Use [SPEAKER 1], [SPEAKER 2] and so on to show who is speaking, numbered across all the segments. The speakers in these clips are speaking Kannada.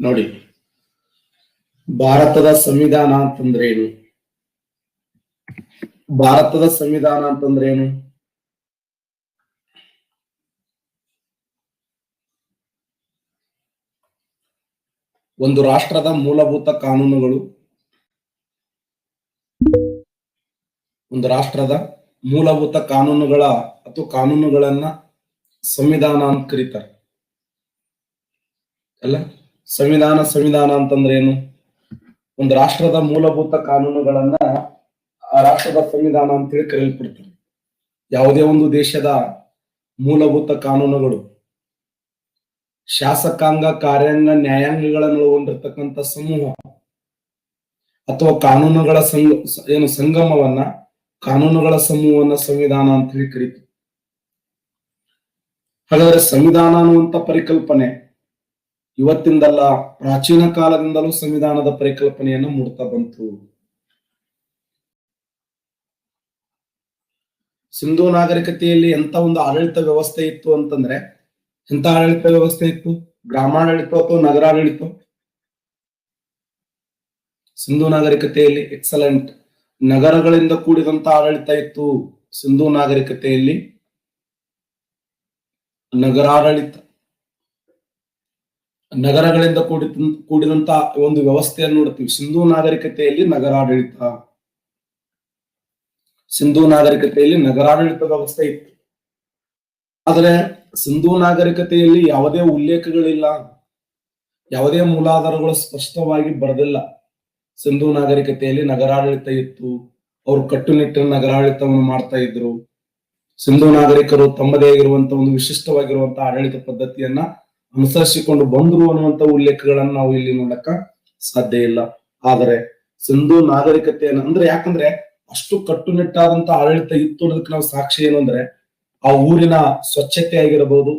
[SPEAKER 1] ನೋಡಿ, ಭಾರತದ ಸಂವಿಧಾನ ಅಂತಂದ್ರೆ ಏನು? ಭಾರತದ ಸಂವಿಧಾನ ಅಂತಂದ್ರೆ ಏನು? ಒಂದು ರಾಷ್ಟ್ರದ ಮೂಲಭೂತ ಕಾನೂನುಗಳು, ಒಂದು ರಾಷ್ಟ್ರದ ಮೂಲಭೂತ ಕಾನೂನುಗಳ ಅಥವಾ ಕಾನೂನುಗಳನ್ನ ಸಂವಿಧಾನ ಅಂತ ಕರೀತಾರೆ ಅಲ್ಲ. ಸಂವಿಧಾನ ಅಂತಂದ್ರೆ ಏನು? ಒಂದು ರಾಷ್ಟ್ರದ ಮೂಲಭೂತ ಕಾನೂನುಗಳನ್ನ ಆ ರಾಷ್ಟ್ರದ ಸಂವಿಧಾನ ಅಂತೇಳಿ ಕರೆಯಲ್ಪಡ್ತಾರೆ. ಯಾವುದೇ ಒಂದು ದೇಶದ ಮೂಲಭೂತ ಕಾನೂನುಗಳು ಶಾಸಕಾಂಗ, ಕಾರ್ಯಾಂಗ, ನ್ಯಾಯಾಂಗಗಳನ್ನು ಒಳಗೊಂಡಿರ್ತಕ್ಕಂಥ ಸಮೂಹ ಅಥವಾ ಕಾನೂನುಗಳ ಸಂಗಮವನ್ನ, ಕಾನೂನುಗಳ ಸಮೂಹವನ್ನ ಸಂವಿಧಾನ ಅಂತ ಹೇಳಿ ಕರೀತೀವಿ. ಹಾಗಾದ್ರೆ ಸಂವಿಧಾನ ಅನ್ನುವಂತ ಪರಿಕಲ್ಪನೆ ಇವತ್ತಿಂದಲ್ಲ, ಪ್ರಾಚೀನ ಕಾಲದಿಂದಲೂ ಸಂವಿಧಾನದ ಪರಿಕಲ್ಪನೆಯನ್ನು ಮೂಡ್ತಾ ಬಂತು. ಸಿಂಧೂ ನಾಗರಿಕತೆಯಲ್ಲಿ ಎಂತ ಒಂದು ಆಡಳಿತ ವ್ಯವಸ್ಥೆ ಇತ್ತು ಅಂತಂದ್ರೆ, ಎಂತ ಆಡಳಿತ ವ್ಯವಸ್ಥೆ ಇತ್ತು? ಗ್ರಾಮಾಡಳಿತ ಅಥವಾ ನಗರಾಡಳಿತ? ಸಿಂಧೂ ನಾಗರಿಕತೆಯಲ್ಲಿ ಎಕ್ಸಲೆಂಟ್ ನಗರಗಳಿಂದ ಕೂಡಿದಂತ ಆಡಳಿತ ಇತ್ತು. ಸಿಂಧೂ ನಾಗರಿಕತೆಯಲ್ಲಿ ನಗರಾಡಳಿತ, ನಗರಗಳಿಂದ ಕೂಡಿದಂತ ಒಂದು ವ್ಯವಸ್ಥೆಯನ್ನು ನೋಡ್ತೀವಿ. ಸಿಂಧೂ ನಾಗರಿಕತೆಯಲ್ಲಿ ನಗರಾಡಳಿತ, ಸಿಂಧೂ ನಾಗರಿಕತೆಯಲ್ಲಿ ನಗರಾಡಳಿತ ವ್ಯವಸ್ಥೆ ಇತ್ತು. ಆದರೆ ಸಿಂಧೂ ನಾಗರಿಕತೆಯಲ್ಲಿ ಯಾವುದೇ ಉಲ್ಲೇಖಗಳಿಲ್ಲ, ಯಾವುದೇ ಮೂಲಾಧಾರಗಳು ಸ್ಪಷ್ಟವಾಗಿ ಬರೆದಿಲ್ಲ. ಸಿಂಧೂ ನಾಗರಿಕತೆಯಲ್ಲಿ ನಗರಾಡಳಿತ ಇತ್ತು, ಅವರು ಕಟ್ಟುನಿಟ್ಟಿನ ನಗರಾಡಳಿತವನ್ನು ಮಾಡ್ತಾ ಇದ್ರು. ಸಿಂಧೂ ನಾಗರಿಕರು ತಮ್ಮದೇ ಆಗಿರುವಂತ ಒಂದು ವಿಶಿಷ್ಟವಾಗಿರುವಂತಹ ಆಡಳಿತ ಪದ್ಧತಿಯನ್ನ ಅನುಸರಿಸಿಕೊಂಡು ಬಂದ್ರು ಅನ್ನುವಂತ ಉಲ್ಲೇಖಗಳನ್ನು ನಾವು ಇಲ್ಲಿ ನೋಡಕ್ಕ ಸಾಧ್ಯ ಇಲ್ಲ. ಆದರೆ ಸಿಂಧೂ ನಾಗರಿಕತೆಯನ್ನು ಅಂದ್ರೆ, ಯಾಕಂದ್ರೆ ಅಷ್ಟು ಕಟ್ಟುನಿಟ್ಟಾದಂತ ಆಡಳಿತ ಇತ್ತು ಅನ್ನೋದಕ್ಕೆ ನಾವು ಸಾಕ್ಷಿ ಏನು ಅಂದ್ರೆ, ಆ ಊರಿನ ಸ್ವಚ್ಛತೆ ಆಗಿರಬಹುದು,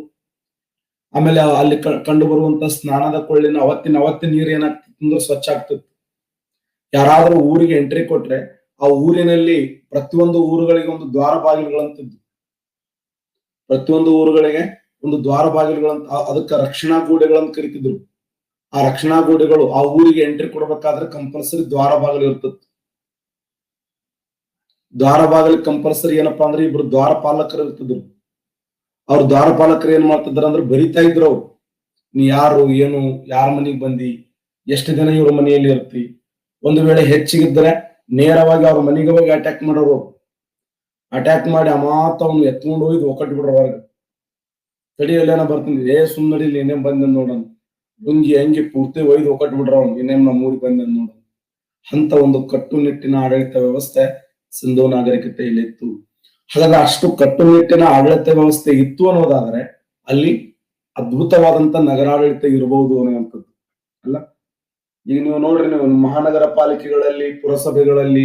[SPEAKER 1] ಆಮೇಲೆ ಅಲ್ಲಿ ಕಂಡು ಬರುವಂತ ಸ್ನಾನದ ಕೊಳ್ಳಿನ ಅವತ್ತಿನ ನೀರು ಏನಾಗ್ತಿತ್ತು ಅಂದ್ರೆ ಸ್ವಚ್ಛ ಆಗ್ತಿತ್ತು. ಯಾರಾದ್ರೂ ಊರಿಗೆ ಎಂಟ್ರಿ ಕೊಟ್ರೆ ಆ ಊರಿನಲ್ಲಿ ಪ್ರತಿಯೊಂದು ಊರುಗಳಿಗೆ ಒಂದು ದ್ವಾರ ಬಾಗಿಲುಗಳಂತಿದ್ದು, ಪ್ರತಿಯೊಂದು ಊರುಗಳಿಗೆ ಒಂದು ದ್ವಾರ ಬಾಗಿಲುಗಳಂತ, ಅದಕ್ಕೆ ರಕ್ಷಣಾ ಗೋಡೆಗಳಂತ ಕರಿತಿದ್ರು. ಆ ರಕ್ಷಣಾ ಗೋಡೆಗಳು ಆ ಊರಿಗೆ ಎಂಟ್ರಿ ಕೊಡ್ಬೇಕಾದ್ರೆ ಕಂಪಲ್ಸರಿ ದ್ವಾರ ಬಾಗಿಲು ಇರ್ತಿತ್ತು. ದ್ವಾರ ಬಾಗಿಲು ಕಂಪಲ್ಸರಿ ಏನಪ್ಪಾ ಅಂದ್ರೆ ಇಬ್ರು ದ್ವಾರ ಪಾಲಕರು ಇರ್ತಿದ್ರು. ಅವ್ರ ದ್ವಾರ ಪಾಲಕರು ಏನ್ ಮಾಡ್ತಿದ್ರ ಅಂದ್ರೆ ಬರಿತಾ ಇದ್ರು ಅವ್ರು, ನೀ ಯಾರು, ಏನು, ಯಾರ ಮನೆಗೆ ಬಂದಿ, ಎಷ್ಟು ದಿನ ಇವ್ರ ಮನೆಯಲ್ಲಿ ಇರ್ತಿ. ಒಂದು ವೇಳೆ ಹೆಚ್ಚಿಗಿದ್ರೆ ನೇರವಾಗಿ ಅವ್ರ ಮನೆಗೆ ಹೋಗಿ ಅಟ್ಯಾಕ್ ಮಾಡೋರು. ಅಟ್ಯಾಕ್ ಮಾಡಿ ಅಮಾತ ಅವ್ನು ಎತ್ಕೊಂಡು ಹೋಗಿ ಒಕ್ಕಟ್ಟು ಬಿಡ್ರ ಹೊರಗೆ. ತಡಿಯಲ್ಲೇನ ಬರ್ತೀನಿ, ಸುಮ್ಮನಡಿಲಿ ಇನ್ನೇಮ್ ಬಂದ ನೋಡೋಣ, ಲುಂಗಿ ಹಂಗಿ ಪೂರ್ತಿ ಒಯ್ದು ಒಕ್ಕಟ್ಟು ಬಿಡ್ರ ಅವ್ನು, ಇನ್ನೇಮ್ ನಮ್ಮ ಊರಿಗೆ ಬಂದ ನೋಡೋಣ ಅಂತ ಒಂದು ಕಟ್ಟುನಿಟ್ಟಿನ ಆಡಳಿತ ವ್ಯವಸ್ಥೆ ಸಿಂಧೂ ನಾಗರಿಕತೆಯಲ್ಲಿ ಇತ್ತು. ಹಾಗಾದ್ರೆ ಅಷ್ಟು ಕಟ್ಟುನಿಟ್ಟಿನ ಆಡಳಿತ ವ್ಯವಸ್ಥೆ ಇತ್ತು ಅನ್ನೋದಾದ್ರೆ ಅಲ್ಲಿ ಅದ್ಭುತವಾದಂತ ನಗರಾಡಳಿತ ಇರಬಹುದು ಅನ್ನುವಂಥದ್ದು ಅಲ್ಲ. ಈಗ ನೀವು ನೋಡ್ರಿ, ನೀವು ಮಹಾನಗರ ಪಾಲಿಕೆಗಳಲ್ಲಿ, ಪುರಸಭೆಗಳಲ್ಲಿ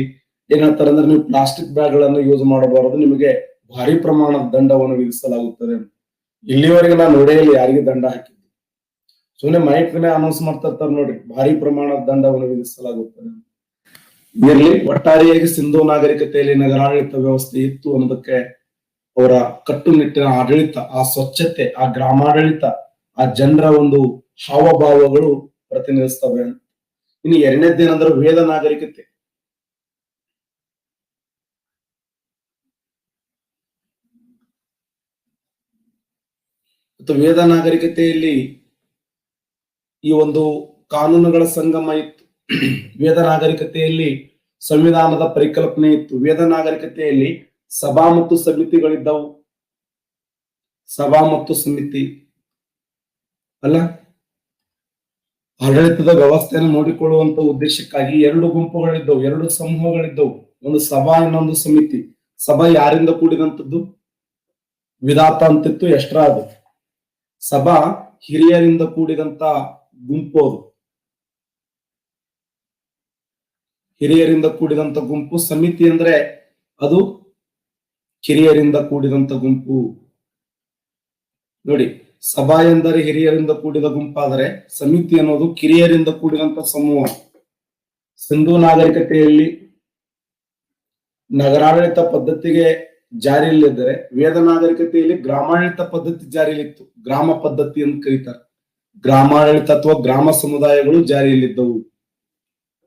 [SPEAKER 1] ಏನ್ ಹೇಳ್ತಾರೆ ಅಂದ್ರೆ, ನೀವು ಪ್ಲಾಸ್ಟಿಕ್ ಬ್ಯಾಗ್ ಗಳನ್ನು ಯೂಸ್ ಮಾಡಬಾರದು, ನಿಮಗೆ ಭಾರಿ ಪ್ರಮಾಣದ ದಂಡವನ್ನು ವಿಧಿಸಲಾಗುತ್ತದೆ. ಇಲ್ಲಿವರೆಗೆ ನಾನು ನೋಡೆಯಲ್ಲಿ ಯಾರಿಗೆ ದಂಡ ಹಾಕಿದ್ದು, ಸುಮ್ಮನೆ ಮೈಕ್ ಅನೌನ್ಸ್ ಮಾಡ್ತಾ ಇರ್ತಾರೆ ನೋಡ್ರಿ, ಭಾರಿ ಪ್ರಮಾಣದ ದಂಡವನ್ನು ವಿಧಿಸಲಾಗುತ್ತದೆ. ಇರ್ಲಿ, ಒಟ್ಟಾರೆಯಾಗಿ ಸಿಂಧೂ ನಾಗರಿಕತೆಯಲ್ಲಿ ನಗರಾಡಳಿತ ವ್ಯವಸ್ಥೆ ಇತ್ತು ಅನ್ನೋದಕ್ಕೆ ಅವರ ಕಟ್ಟುನಿಟ್ಟಿನ ಆಡಳಿತ, ಆ ಸ್ವಚ್ಛತೆ, ಆ ಗ್ರಾಮಾಡಳಿತ, ಆ ಜನರ ಒಂದು ಹಾವಭಾವಗಳು ಪ್ರತಿನಿಧಿಸ್ತವೆ. ಇನ್ನು ಎರಡನೇದ್ದೇನಂದ್ರೆ ವೇದ ನಾಗರಿಕತೆ. ಮತ್ತು ವೇದ ನಾಗರಿಕತೆಯಲ್ಲಿ ಈ ಒಂದು ಕಾನೂನುಗಳ ಸಂಗಮ ಇತ್ತು. ವೇದ ನಾಗರಿಕತೆಯಲ್ಲಿ ಸಂವಿಧಾನದ ಪರಿಕಲ್ಪನೆ ಇತ್ತು. ವೇದ ನಾಗರಿಕತೆಯಲ್ಲಿ ಸಭಾ ಮತ್ತು ಸಮಿತಿಗಳಿದ್ದವು. ಸಭಾ ಮತ್ತು ಸಮಿತಿ ಅಲ್ಲ, ಆಡಳಿತದ ವ್ಯವಸ್ಥೆಯನ್ನು ನೋಡಿಕೊಳ್ಳುವಂತ ಉದ್ದೇಶಕ್ಕಾಗಿ ಎರಡು ಗುಂಪುಗಳಿದ್ದವು, ಎರಡು ಸಮೂಹಗಳಿದ್ದವು, ಒಂದು ಸಭಾ, ಇನ್ನೊಂದು ಸಮಿತಿ. ಸಭಾ ಯಾರಿಂದ ಕೂಡಿದಂಥದ್ದು? ವಿಧಾತ ಅಂತಿತ್ತು, ಎಷ್ಟ್ರ ಅದು. ಸಭಾ ಹಿರಿಯರಿಂದ ಕೂಡಿದಂತ ಗುಂಪು, ಅದು ಹಿರಿಯರಿಂದ ಕೂಡಿದಂತ ಗುಂಪು. ಸಮಿತಿ ಅಂದ್ರೆ ಅದು ಕಿರಿಯರಿಂದ ಕೂಡಿದಂತ ಗುಂಪು. ನೋಡಿ, ಸಭಾ ಎಂದರೆ ಹಿರಿಯರಿಂದ ಕೂಡಿದ ಗುಂಪಾದರೆ ಸಮಿತಿ ಅನ್ನೋದು ಕಿರಿಯರಿಂದ ಕೂಡಿದಂತ ಸಮೂಹ. ಸಿಂಧೂ ನಾಗರಿಕತೆಯಲ್ಲಿ ನಗರಾಡಳಿತ ಪದ್ಧತಿಗೆ ಜಾರಿಯಲ್ಲಿದ್ದರೆ ವೇದ ನಾಗರಿಕತೆಯಲ್ಲಿ ಗ್ರಾಮಾಡಳಿತ ಪದ್ಧತಿ ಜಾರಿಯಲ್ಲಿತ್ತು. ಗ್ರಾಮ ಪದ್ಧತಿ ಅಂತ ಕರೀತಾರೆ. ಗ್ರಾಮಾಡಳಿತ ಅಥವಾ ಗ್ರಾಮ ಸಮುದಾಯಗಳು ಜಾರಿಯಲ್ಲಿದ್ದವು.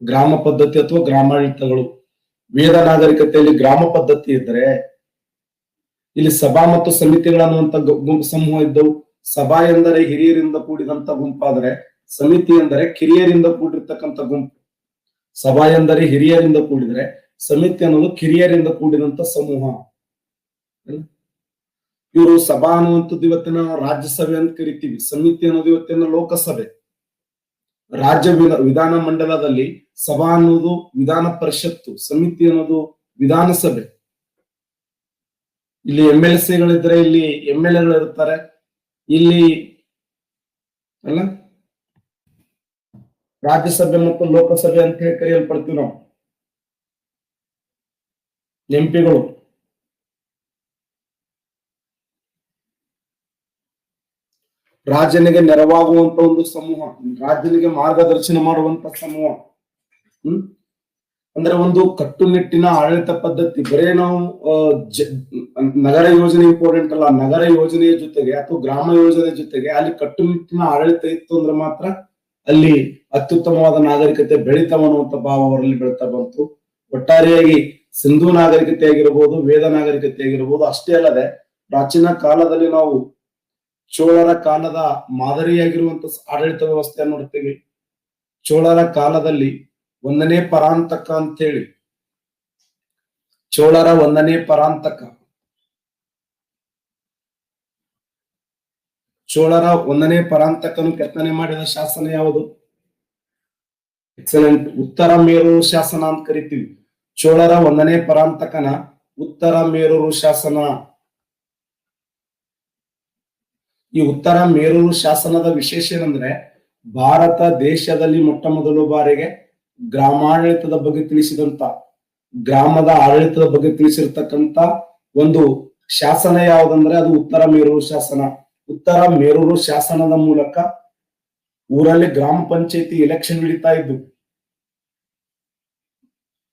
[SPEAKER 1] ಗ್ರಾಮ ಪದ್ಧತಿ ಅಥವಾ ಗ್ರಾಮಾಡಳಿತಗಳು. ವೇದ ನಾಗರಿಕತೆಯಲ್ಲಿ ಗ್ರಾಮ ಪದ್ಧತಿ ಇದ್ದರೆ ಇಲ್ಲಿ ಸಭಾ ಮತ್ತು ಸಮಿತಿಗಳನ್ನುವಂತ ಗುಂಪು ಸಮೂಹ ಇದ್ದವು. ಸಭಾ ಎಂದರೆ ಹಿರಿಯರಿಂದ ಕೂಡಿದಂತ ಗುಂಪಾದರೆ ಸಮಿತಿ ಎಂದರೆ ಕಿರಿಯರಿಂದ ಕೂಡಿರ್ತಕ್ಕಂಥ ಗುಂಪು. ಸಭಾ ಎಂದರೆ ಹಿರಿಯರಿಂದ ಕೂಡಿದರೆ ಸಮಿತಿ ಅನ್ನೋದು ಕಿರಿಯರಿಂದ ಕೂಡಿದಂತ ಸಮೂಹ. ಇವರು ಸಭಾ ಅನ್ನುವಂಥದ್ದು ಇವತ್ತಿನ ರಾಜ್ಯಸಭೆ ಅಂತ ಕರಿತೀವಿ. ಸಮಿತಿ ಅನ್ನೋದು ಇವತ್ತಿನ ಲೋಕಸಭೆ. ರಾಜ್ಯ ವಿಧಾನ ಮಂಡಲದಲ್ಲಿ ಸಭಾ ಅನ್ನೋದು ವಿಧಾನ ಪರಿಷತ್ತು, ಸಮಿತಿ ಅನ್ನೋದು ವಿಧಾನಸಭೆ. ಇಲ್ಲಿ MLC ಗಳಿದ್ರೆ ಇಲ್ಲಿ MLA ಗಳು ಇರ್ತಾರೆ. ಇಲ್ಲಿ ಅಲ್ಲ ರಾಜ್ಯಸಭೆ ಮತ್ತು ಲೋಕಸಭೆ ಅಂತ ಹೇಳಿ ಕರೆಯಲ್ಪಡ್ತೀವಿ ನಾವು. ಎಂಪಿಗಳು. ರಾಜನಿಗೆ ನೆರವಾಗುವಂತ ಒಂದು ಸಮೂಹ, ರಾಜನಿಗೆ ಮಾರ್ಗದರ್ಶನ ಮಾಡುವಂತ ಸಮೂಹ. ಅಂದ್ರೆ ಒಂದು ಕಟ್ಟುನಿಟ್ಟಿನ ಆಡಳಿತ ಪದ್ಧತಿ. ಬರೇ ನಾವು ನಗರ ಯೋಜನೆ ಇಂಪಾರ್ಟೆಂಟ್ ಅಲ್ಲ, ನಗರ ಯೋಜನೆಯ ಜೊತೆಗೆ ಅಥವಾ ಗ್ರಾಮ ಯೋಜನೆ ಜೊತೆಗೆ ಅಲ್ಲಿ ಕಟ್ಟುನಿಟ್ಟಿನ ಆಡಳಿತ ಇತ್ತು ಅಂದ್ರೆ ಮಾತ್ರ ಅಲ್ಲಿ ಅತ್ಯುತ್ತಮವಾದ ನಾಗರಿಕತೆ ಬೆಳಿತಾವ ಅನ್ನುವಂತ ಭಾವ ಅವರಲ್ಲಿ ಬೆಳಿತಾ ಬಂತು. ಒಟ್ಟಾರೆಯಾಗಿ ಸಿಂಧೂ ನಾಗರಿಕತೆ ಆಗಿರ್ಬೋದು, ವೇದ ನಾಗರಿಕತೆ ಆಗಿರ್ಬೋದು, ಅಷ್ಟೇ ಅಲ್ಲದೆ ಪ್ರಾಚೀನ ಕಾಲದಲ್ಲಿ ನಾವು ಚೋಳರ ಕಾಲದ ಮಾದರಿಯಾಗಿರುವಂತ ಆಡಳಿತ ವ್ಯವಸ್ಥೆಯನ್ನು ನೋಡ್ತೀವಿ. ಚೋಳರ ಕಾಲದಲ್ಲಿ 1ನೇ ಪರಾಂತಕ ಅಂತ ಹೇಳಿ, ಚೋಳರ 1ನೇ ಪರಾಂತಕ, ಚೋಳರ 1ನೇ ಪರಾಂತಕನು ಕೆತ್ತನೆ ಮಾಡಿದ ಶಾಸನ ಯಾವುದು? ಎಕ್ಸಲೆಂಟ್, ಉತ್ತರ ಮೇರೂರು ಶಾಸನ ಅಂತ ಕರಿತೀವಿ. ಚೋಳರ 1ನೇ ಪರಾಂತಕನ ಉತ್ತರ ಮೇರೂರು ಶಾಸನ. ಈ ಉತ್ತರ ಮೇರೂರು ಶಾಸನದ ವಿಶೇಷ ಏನಂದ್ರೆ ಭಾರತ ದೇಶದಲ್ಲಿ ಮೊಟ್ಟ ಮೊದಲ ಬಾರಿಗೆ ಗ್ರಾಮಾಡಳಿತದ ಬಗ್ಗೆ ತಿಳಿಸಿದಂತ, ಗ್ರಾಮದ ಆಡಳಿತದ ಬಗ್ಗೆ ತಿಳಿಸಿರ್ತಕ್ಕಂತ ಒಂದು ಶಾಸನ ಯಾವುದಂದ್ರೆ ಅದು ಉತ್ತರ ಮೇರೂರು ಶಾಸನ. ಉತ್ತರ ಮೇರೂರು ಶಾಸನದ ಮೂಲಕ ಊರಲ್ಲಿ ಗ್ರಾಮ ಪಂಚಾಯತಿ ಎಲೆಕ್ಷನ್ ನಡೀತಾ ಇದ್ದು.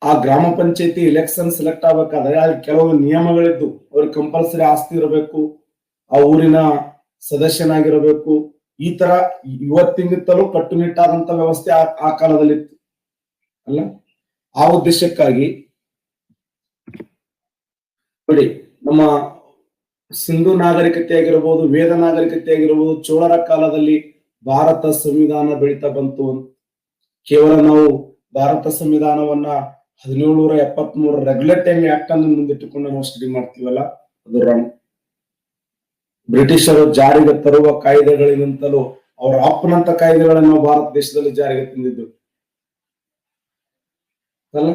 [SPEAKER 1] ಆ ಗ್ರಾಮ ಪಂಚಾಯತಿ ಎಲೆಕ್ಷನ್ ಸೆಲೆಕ್ಟ್ ಆಗ್ಬೇಕಾದ್ರೆ ಅಲ್ಲಿ ಕೆಲವು ನಿಯಮಗಳಿದ್ದು. ಅವ್ರಿಗೆ ಕಂಪಲ್ಸರಿ ಆಸ್ತಿ ಇರಬೇಕು, ಆ ಊರಿನ ಸದಸ್ಯನಾಗಿರಬೇಕು. ಈ ತರ ಇವತ್ತಿಗಿಂತಲೂ ಕಟ್ಟುನಿಟ್ಟಾದಂತ ವ್ಯವಸ್ಥೆ ಆ ಕಾಲದಲ್ಲಿ ಇತ್ತು ಅಲ್ಲ. ಆ ಉದ್ದೇಶಕ್ಕಾಗಿ ನೋಡಿ, ನಮ್ಮ ಸಿಂಧು ನಾಗರಿಕತೆ ಆಗಿರಬಹುದು, ವೇದ ನಾಗರಿಕತೆ ಆಗಿರಬಹುದು, ಚೋಳರ ಕಾಲದಲ್ಲಿ ಭಾರತ ಸಂವಿಧಾನ ಬೆಳೀತಾ ಬಂತು. ಕೇವಲ ನಾವು ಭಾರತ ಸಂವಿಧಾನವನ್ನ 1773 ರೆಗ್ಯುಲೇಟಿಂಗ್ ಆಕ್ಟ್ ಅನ್ನು ಮುಂದಿಟ್ಟುಕೊಂಡು ನಾವು ಸ್ಟಡಿ ಮಾಡ್ತೀವಲ್ಲ, ಅದು ರಾಂಗ್. ಬ್ರಿಟಿಷರು ಜಾರಿಗೆ ತರುವ ಕಾಯ್ದೆಗಳಿಗಿಂತಲೂ ಅವರ ಅಪ್ಪನಂತ ಕಾಯ್ದೆಗಳನ್ನು ಭಾರತ ದೇಶದಲ್ಲಿ ಜಾರಿಗೆ ತಂದಿದ್ದು ಅಲ್ಲ.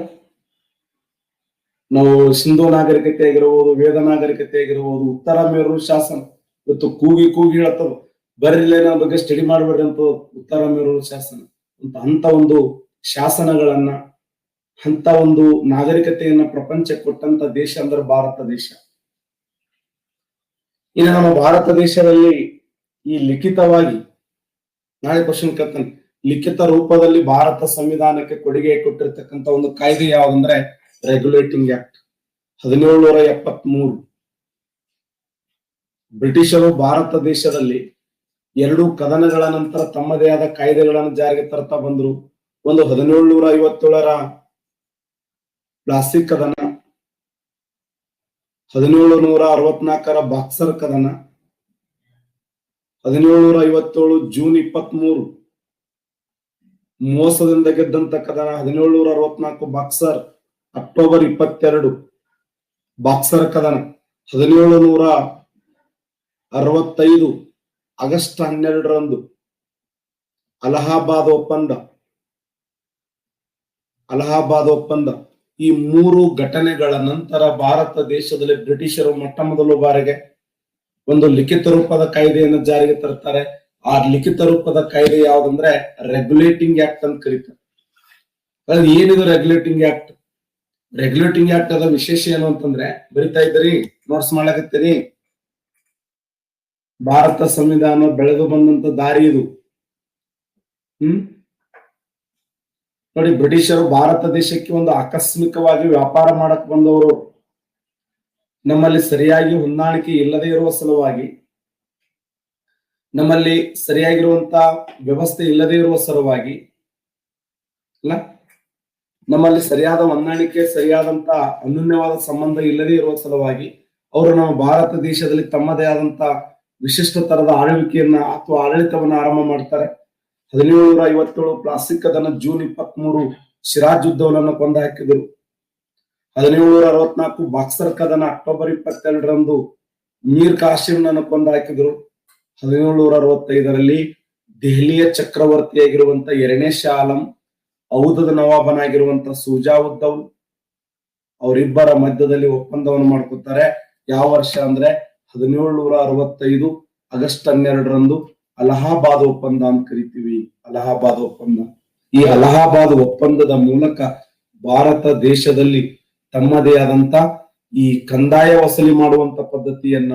[SPEAKER 1] ನಾವು ಸಿಂಧು ನಾಗರಿಕತೆ ಆಗಿರಬಹುದು, ವೇದ ನಾಗರಿಕತೆ ಆಗಿರಬಹುದು, ಉತ್ತರ ಮೇರೂರು ಶಾಸನ ಇವತ್ತು ಕೂಗಿ ಕೂಗಿ ಹೇಳ್ತದ, ಬರ್ರಿಲ್ಲ ನನ್ನ ಬಗ್ಗೆ ಸ್ಟಡಿ ಮಾಡ್ಬೇಡ್ರಿ ಅಂತ ಉತ್ತರ ಮೇರೂರು ಶಾಸನ ಅಂತ ಒಂದು ಶಾಸನಗಳನ್ನ, ಅಂತ ಒಂದು ನಾಗರಿಕತೆಯನ್ನ ಪ್ರಪಂಚಕ್ಕೆ ಕೊಟ್ಟಂತ ದೇಶ ಅಂದ್ರೆ ಭಾರತ ದೇಶ. ಇನ್ನು ನಮ್ಮ ಭಾರತ ದೇಶದಲ್ಲಿ ಈ ಲಿಖಿತವಾಗಿ, ನಾಳೆ ಕ್ವಶನ್ ಕೇಳ್ತಾನೆ, ಲಿಖಿತ ರೂಪದಲ್ಲಿ ಭಾರತ ಸಂವಿಧಾನಕ್ಕೆ ಕೊಡುಗೆ ಕೊಟ್ಟಿರ್ತಕ್ಕಂಥ ಒಂದು ಕಾಯ್ದೆ ಯಾವ್ದಂದ್ರೆ ರೆಗ್ಯುಲೇಟಿಂಗ್ ಆಕ್ಟ್ 1773. ಬ್ರಿಟಿಷರು ಭಾರತ ದೇಶದಲ್ಲಿ 2 ಕದನಗಳ ನಂತರ ತಮ್ಮದೇ ಆದ ಕಾಯ್ದೆಗಳನ್ನು ಜಾರಿಗೆ ತರ್ತಾ ಬಂದ್ರು. ಒಂದು 1757ರ ಪ್ಲಾಸ್ಟಿಕ್ ಕದನ, 1764ರ ಬಾಕ್ಸರ್ ಕದನ, 1757 ಜೂನ್ 23 ಮೋಸದಿಂದ ಗೆದ್ದಂತ ಕದನ, 1764 ಬಾಕ್ಸರ್, ಅಕ್ಟೋಬರ್ 22 ಬಾಕ್ಸರ್ ಕದನ, 1765 ಆಗಸ್ಟ್ 12ರಂದು ಅಲಹಾಬಾದ್ ಒಪ್ಪಂದ. ಈ 3 ಘಟನೆಗಳ ನಂತರ ಭಾರತ ದೇಶದಲ್ಲಿ ಬ್ರಿಟಿಷರು ಮೊಟ್ಟ ಮೊದಲ ಬಾರಿಗೆ ಒಂದು ಲಿಖಿತ ರೂಪದ ಕಾಯ್ದೆಯನ್ನು ಜಾರಿಗೆ ತರ್ತಾರೆ. ಆ ಲಿಖಿತ ರೂಪದ ಕಾಯ್ದೆ ಯಾವ್ದಂದ್ರೆ ರೆಗ್ಯುಲೇಟಿಂಗ್ ಆಕ್ಟ್ ಅಂತ ಕರೀತಾರೆ. ಅದು ಏನಿದು ರೆಗ್ಯುಲೇಟಿಂಗ್ ಆಕ್ಟ್? ರೆಗ್ಯುಲೇಟಿಂಗ್ ಆಕ್ಟ್ ಅದ ವಿಶೇಷ ಏನು ಅಂತಂದ್ರೆ, ಬರಿತಾ ಇದ್ದೀರಿ, ನೋಟ್ಸ್ ಮಾಡ್ಲಾಕತ್ತೀರಿ, ಭಾರತ ಸಂವಿಧಾನ ಬೆಳೆದು ಬಂದಂತ ದಾರಿ ಇದು. ನೋಡಿ, ಬ್ರಿಟಿಷರು ಭಾರತ ದೇಶಕ್ಕೆ ಒಂದು ಆಕಸ್ಮಿಕವಾಗಿ ವ್ಯಾಪಾರ ಮಾಡಕ್ ಬಂದವರು. ನಮ್ಮಲ್ಲಿ ಸರಿಯಾಗಿ ಹೊಂದಾಣಿಕೆ ಇಲ್ಲದೆ ಇರುವ ಸಲುವಾಗಿ ನಮ್ಮಲ್ಲಿ ಸರಿಯಾಗಿರುವಂತ ವ್ಯವಸ್ಥೆ ಇಲ್ಲದೇ ಇರುವ ಸಲುವಾಗಿ ಅಲ್ಲ, ನಮ್ಮಲ್ಲಿ ಸರಿಯಾದ ಹೊಂದಾಣಿಕೆ, ಸರಿಯಾದಂತ ಅನ್ಯೋನ್ಯವಾದ ಸಂಬಂಧ ಇಲ್ಲದೇ ಇರುವ ಸಲುವಾಗಿ ಅವರು ನಮ್ಮ ಭಾರತ ದೇಶದಲ್ಲಿ ತಮ್ಮದೇ ಆದಂತ ವಿಶಿಷ್ಟ ತರದ ಆಳ್ವಿಕೆಯನ್ನ ಅಥವಾ ಆಡಳಿತವನ್ನ ಆರಂಭ ಮಾಡ್ತಾರೆ. 1757 ಪ್ಲಾಸ್ಟಿಕ್ ಕದನ ಜೂನ್ 23 ಸಿರಾಜ್ ಉದ್ದೌಲನ್ನ ಕೊಂದು ಹಾಕಿದರು. 1764 ಬಾಕ್ಸರ್ ಕದನ ಅಕ್ಟೋಬರ್ 22ರಂದು ಮೀರ್ ಕಾಸಿಂನನ್ನು ಕೊಂದು ಹಾಕಿದರು. 1765ರಲ್ಲಿ ದೆಹಲಿಯ ಚಕ್ರವರ್ತಿಯಾಗಿರುವಂತ ಎರಡನೇ ಶಾ ಆಲಂ, ಔಧದ ನವಾಬನಾಗಿರುವಂತ ಸುಜಾ ಉದ್ದೌಲ್ ಅವರಿಬ್ಬರ ಮಧ್ಯದಲ್ಲಿ ಒಪ್ಪಂದವನ್ನು ಮಾಡ್ಕೊತಾರೆ. ಯಾವ ವರ್ಷ ಅಂದ್ರೆ 1765 ಆಗಸ್ಟ್ 12ರಂದು ಅಲಹಾಬಾದ್ ಒಪ್ಪಂದ ಅಂತ ಕರಿತೀವಿ. ಅಲಹಾಬಾದ್ ಒಪ್ಪಂದ. ಈ ಅಲಹಾಬಾದ್ ಒಪ್ಪಂದದ ಮೂಲಕ ಭಾರತ ದೇಶದಲ್ಲಿ ತಮ್ಮದೇ ಆದಂತ ಈ ಕಂದಾಯ ವಸೂಲಿ ಮಾಡುವಂತ ಪದ್ಧತಿಯನ್ನ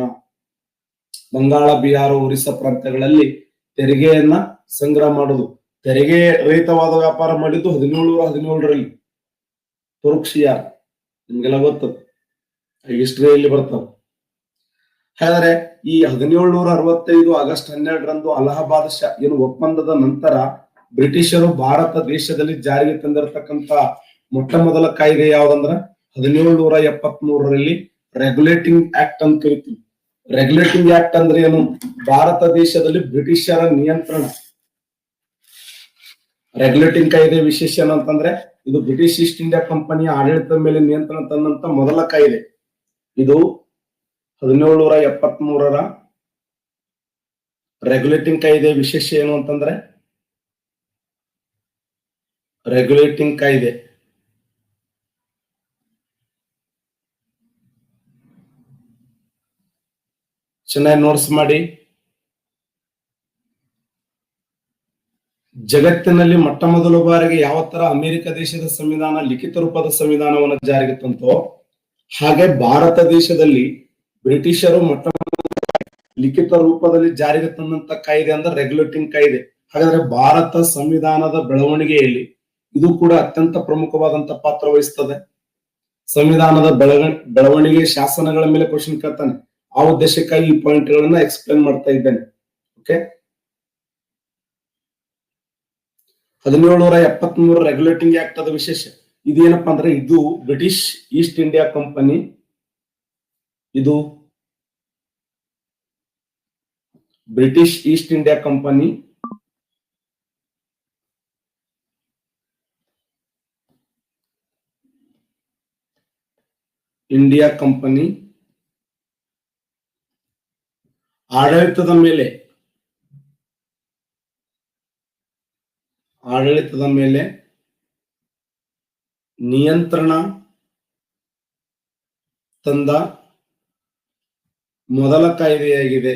[SPEAKER 1] ಬಂಗಾಳ, ಬಿಹಾರ, ಒರಿಸ್ಸಾ ಪ್ರಾಂತ್ಯಗಳಲ್ಲಿ ತೆರಿಗೆಯನ್ನ ಸಂಗ್ರಹ ಮಾಡುದು, ತೆರಿಗೆ ರಹಿತವಾದ ವ್ಯಾಪಾರ ಮಾಡಿದ್ದು 1717ರಲ್ಲಿ. ತುರ್ಕ್ಶಿಯಾರ್ ನಿಮ್ಗೆಲ್ಲ ಗೊತ್ತದ, ಹಿಸ್ಟ್ರಿಯಲ್ಲಿ ಬರ್ತಾವ. ಹಾಗಾದ್ರೆ ಈ 1765 ಆಗಸ್ಟ್ 12ರಂದು ಅಲಹಾಬಾದ್ ಏನು ಒಪ್ಪಂದದ ನಂತರ ಬ್ರಿಟಿಷರು ಭಾರತ ದೇಶದಲ್ಲಿ ಜಾರಿಗೆ ತಂದಿರತಕ್ಕಂತ ಮೊಟ್ಟ ಮೊದಲ ಕಾಯ್ದೆ ಯಾವ್ದಂದ್ರ 1773ರಲ್ಲಿ ರೆಗ್ಯುಲೇಟಿಂಗ್ ಆಕ್ಟ್ ಅಂತ ಕರಿತೀವಿ. ರೆಗ್ಯುಲೇಟಿಂಗ್ ಆಕ್ಟ್ ಅಂದ್ರೆ ಏನು? ಭಾರತ ದೇಶದಲ್ಲಿ ಬ್ರಿಟಿಷರ ನಿಯಂತ್ರಣ. ರೆಗ್ಯುಲೇಟಿಂಗ್ ಕಾಯ್ದೆ ವಿಶೇಷ ಏನಂತಂದ್ರೆ ಇದು ಬ್ರಿಟಿಷ್ ಈಸ್ಟ್ ಇಂಡಿಯಾ ಕಂಪನಿಯ ಆಡಳಿತದ ಮೇಲೆ ನಿಯಂತ್ರಣ ತಂದಂತ ಮೊದಲ ಕಾಯ್ದೆ. ಇದು 1773ರ ರೆಗ್ಯುಲೇಟಿಂಗ್ ಕಾಯ್ದೆ ವಿಶೇಷ ಏನು ಅಂತಂದ್ರೆ, ರೆಗ್ಯುಲೇಟಿಂಗ್ ಕಾಯ್ದೆ ಚೆನ್ನಾಗಿ ನೋಟ್ಸ್ ಮಾಡಿ. ಜಗತ್ತಿನಲ್ಲಿ ಮೊಟ್ಟ ಮೊದಲ ಬಾರಿಗೆ ಯಾವ ತರ ಅಮೆರಿಕ ದೇಶದ ಸಂವಿಧಾನ ಲಿಖಿತ ರೂಪದ ಸಂವಿಧಾನವನ್ನು ಜಾರಿಗೆ ತಂತೋ ಹಾಗೆ ಭಾರತ ದೇಶದಲ್ಲಿ ಬ್ರಿಟಿಷರು ಮೊಟ್ಟ ಲಿಖಿತ ರೂಪದಲ್ಲಿ ಜಾರಿಗೆ ತಂದಂತ ಕಾಯ್ದೆ ಅಂದ್ರೆ ರೆಗ್ಯುಲೇಟಿಂಗ್ ಕಾಯ್ದೆ. ಹಾಗಾದ್ರೆ ಭಾರತ ಸಂವಿಧಾನದ ಬೆಳವಣಿಗೆಯಲ್ಲಿ ಇದು ಕೂಡ ಅತ್ಯಂತ ಪ್ರಮುಖವಾದಂತ ಪಾತ್ರ ವಹಿಸ್ತದೆ. ಸಂವಿಧಾನದ ಬೆಳವಣಿಗೆ ಶಾಸನಗಳ ಮೇಲೆ ಕ್ವಶನ್ ಕೇಳ್ತಾನೆ. ಆ ಉದ್ದೇಶಕ್ಕಾಗಿ ಈ ಪಾಯಿಂಟ್ ಗಳನ್ನ ಎಕ್ಸ್ಪ್ಲೇನ್ ಮಾಡ್ತಾ ಇದ್ದೇನೆ. ಓಕೆ, 1773 ರೆಗ್ಯುಲೇಟಿಂಗ್ ಆಕ್ಟ್ ಅದ ವಿಶೇಷ ಇದೇನಪ್ಪಾ ಅಂದ್ರೆ ಇದು ಬ್ರಿಟಿಷ್ ಈಸ್ಟ್ ಇಂಡಿಯಾ ಕಂಪನಿ, ಇದು British East India company India company ಆಡಳಿತದ ಮೇಲೆ ನಿಯಂತ್ರಣ ತಂದ ಮೊದಲ ಕಾಯ್ದೆಯಾಗಿದೆ.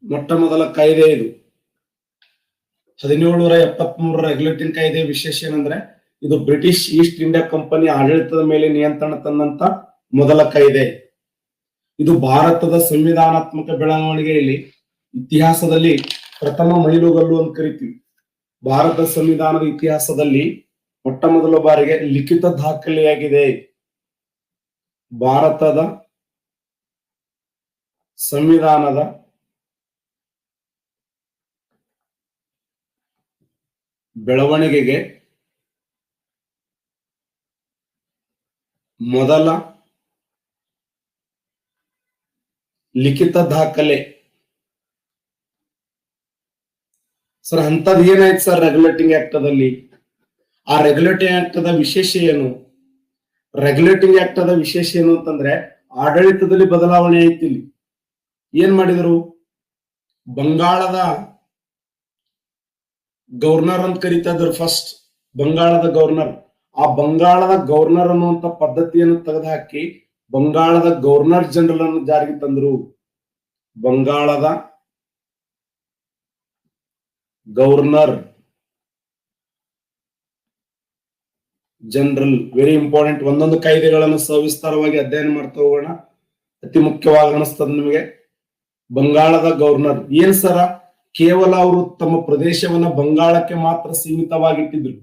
[SPEAKER 1] ಮೊಟ್ಟ ಮೊದಲ ಕಾಯ್ದೆ ಇದು. 1773 ರೆಗ್ಯುಲೇಟಿಂಗ್ ಕಾಯ್ದೆ ವಿಶೇಷ ಏನಂದ್ರೆ ಇದು ಬ್ರಿಟಿಷ್ ಈಸ್ಟ್ ಇಂಡಿಯಾ ಕಂಪನಿ ಆಡಳಿತದ ಮೇಲೆ ನಿಯಂತ್ರಣ ತಂದಂತ ಮೊದಲ ಕಾಯ್ದೆ. ಇದು ಭಾರತದ ಸಂವಿಧಾನಾತ್ಮಕ ಬೆಳವಣಿಗೆಯಲ್ಲಿ ಇತಿಹಾಸದಲ್ಲಿ ಪ್ರಥಮ ಮೈಲುಗಲ್ಲು ಅಂತ ಕರಿತೀವಿ. ಭಾರತ ಸಂವಿಧಾನದ ಇತಿಹಾಸದಲ್ಲಿ ಮೊಟ್ಟ ಮೊದಲ ಬಾರಿಗೆ ಲಿಖಿತ ದಾಖಲೆಯಾಗಿದೆ. ಭಾರತದ ಸಂವಿಧಾನದ ಬೆಳವಣಿಗೆಗೆ ಮೊದಲ ಲಿಖಿತ ದಾಖಲೆ. ಸರ್ ಅಂತದ್ ಏನಾಯ್ತು ಸರ್ ರೆಗ್ಯುಲೇಟಿಂಗ್ ಆಕ್ಟ್ ದಲ್ಲಿ? ಆ ರೆಗ್ಯುಲೇಟಿಂಗ್ ಆಕ್ಟ್ ದ ವಿಶೇಷ ಏನು? ರೆಗ್ಯುಲೇಟಿಂಗ್ ಆಕ್ಟ್ ದ ವಿಶೇಷ ಏನು ಅಂತಂದ್ರೆ ಆಡಳಿತದಲ್ಲಿ ಬದಲಾವಣೆ ಐತಿ. ಇಲ್ಲಿ ಏನ್ ಮಾಡಿದ್ರು? ಬಂಗಾಳದ ಗವರ್ನರ್ ಅಂತ ಕರೀತಾ ಇದ್ರು ಫಸ್ಟ್, ಬಂಗಾಳದ ಗವರ್ನರ್. ಆ ಬಂಗಾಳದ ಗವರ್ನರ್ ಅನ್ನುವಂತ ಪದ್ಧತಿಯನ್ನು ತೆಗೆದುಹಾಕಿ ಬಂಗಾಳದ ಗವರ್ನರ್ ಜನರಲ್ ಅನ್ನು ಜಾರಿಗೆ ತಂದ್ರು. ಬಂಗಾಳದ ಗವರ್ನರ್ ಜನರಲ್. Very important. ಒಂದೊಂದು ಕಾಯ್ದೆಗಳನ್ನು ಸವಿಸ್ತಾರವಾಗಿ ಅಧ್ಯಯನ ಮಾಡ್ತಾ ಹೋಗೋಣ. ಅತಿ ಮುಖ್ಯವಾಗಿ ಅನಿಸ್ತದೆ ನಿಮಗೆ. ಬಂಗಾಳದ ಗವರ್ನರ್ ಏನ್ ಸರ, ಕೇವಲ ಅವರು ತಮ್ಮ ಪ್ರದೇಶವನ್ನ ಬಂಗಾಳಕ್ಕೆ ಮಾತ್ರ ಸೀಮಿತವಾಗಿಟ್ಟಿದ್ರು.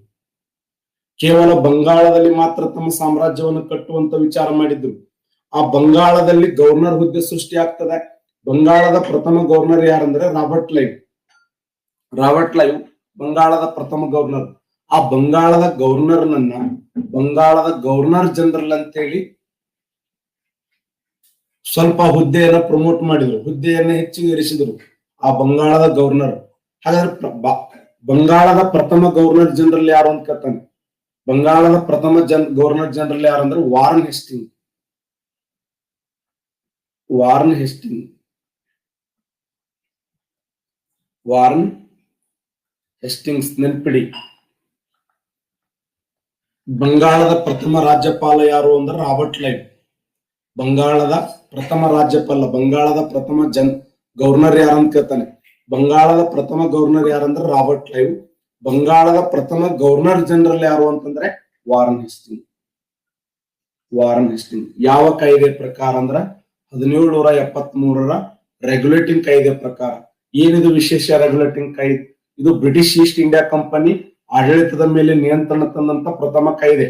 [SPEAKER 1] ಕೇವಲ ಬಂಗಾಳದಲ್ಲಿ ಮಾತ್ರ ತಮ್ಮ ಸಾಮ್ರಾಜ್ಯವನ್ನು ಕಟ್ಟುವಂತ ವಿಚಾರ ಮಾಡಿದ್ರು. ಆ ಬಂಗಾಳದಲ್ಲಿ ಗವರ್ನರ್ ಹುದ್ದೆ ಸೃಷ್ಟಿ ಆಗ್ತದೆ. ಬಂಗಾಳದ ಪ್ರಥಮ ಗವರ್ನರ್ ಯಾರಂದ್ರೆ ರಾಬರ್ಟ್ ಕ್ಲೈವ್. ರಾಬರ್ಟ್ ಕ್ಲೈವ್ ಬಂಗಾಳದ ಪ್ರಥಮ ಗವರ್ನರ್. ಆ ಬಂಗಾಳದ ಗವರ್ನರ್ ಜನರಲ್ ಅಂತ ಹೇಳಿ ಸ್ವಲ್ಪ ಹುದ್ದೆಯನ್ನ ಪ್ರಮೋಟ್ ಮಾಡಿದ್ರು, ಹುದ್ದೆಯನ್ನ ಹೆಚ್ಚಿಗೆ ಏರಿಸಿದ್ರು ಆ ಬಂಗಾಳದ ಗವರ್ನರ್. ಹಾಗಾದ್ರೆ ಬಂಗಾಳದ ಪ್ರಥಮ ಗವರ್ನರ್ ಜನರಲ್ ಯಾರು ಅಂತ ಕೇಳ್ತಾನೆ. ಬಂಗಾಳದ ಪ್ರಥಮ ಗವರ್ನರ್ ಜನರಲ್ ಯಾರು ಅಂದ್ರೆ ವಾರನ್ ಹೆಸ್ಟಿಂಗ್. ವಾರನ್ ಹೆಸ್ಟಿಂಗ್ಸ್ ನೆನ್ಪಿಡಿ. ಬಂಗಾಳದ ಪ್ರಥಮ ರಾಜ್ಯಪಾಲ ಯಾರು ಅಂದ್ರೆ ರಾಬರ್ಟ್ ಕ್ಲೈವ್. ಬಂಗಾಳದ ಪ್ರಥಮ ರಾಜ್ಯಪಾಲ, ಬಂಗಾಳದ ಪ್ರಥಮ ಗವರ್ನರ್ ಯಾರು ಅಂತ ಕೇಳ್ತಾನೆ. ಬಂಗಾಳದ ಪ್ರಥಮ ಗವರ್ನರ್ ಯಾರಂದ್ರೆ ರಾಬರ್ಟ್ ಕ್ಲೈವ್. ಬಂಗಾಳದ ಪ್ರಥಮ ಗವರ್ನರ್ ಜನರಲ್ ಯಾರು ಅಂತಂದ್ರೆ ವಾರನ್ ಹೆಸ್ಟಿಂಗ್. ಯಾವ ಕಾಯ್ದೆ ಪ್ರಕಾರ ಅಂದ್ರ 1773 ರೆಗ್ಯುಲೇಟಿಂಗ್ ಕಾಯ್ದೆ ಪ್ರಕಾರ. ಏನಿದು ವಿಶೇಷ ರೆಗ್ಯುಲೇಟಿಂಗ್ ಕಾಯ್ದೆ? ಇದು ಬ್ರಿಟಿಷ್ ಈಸ್ಟ್ ಇಂಡಿಯಾ ಕಂಪನಿ ಆಡಳಿತದ ಮೇಲೆ ನಿಯಂತ್ರಣ ತಂದಂತ ಪ್ರಥಮ ಕಾಯ್ದೆ.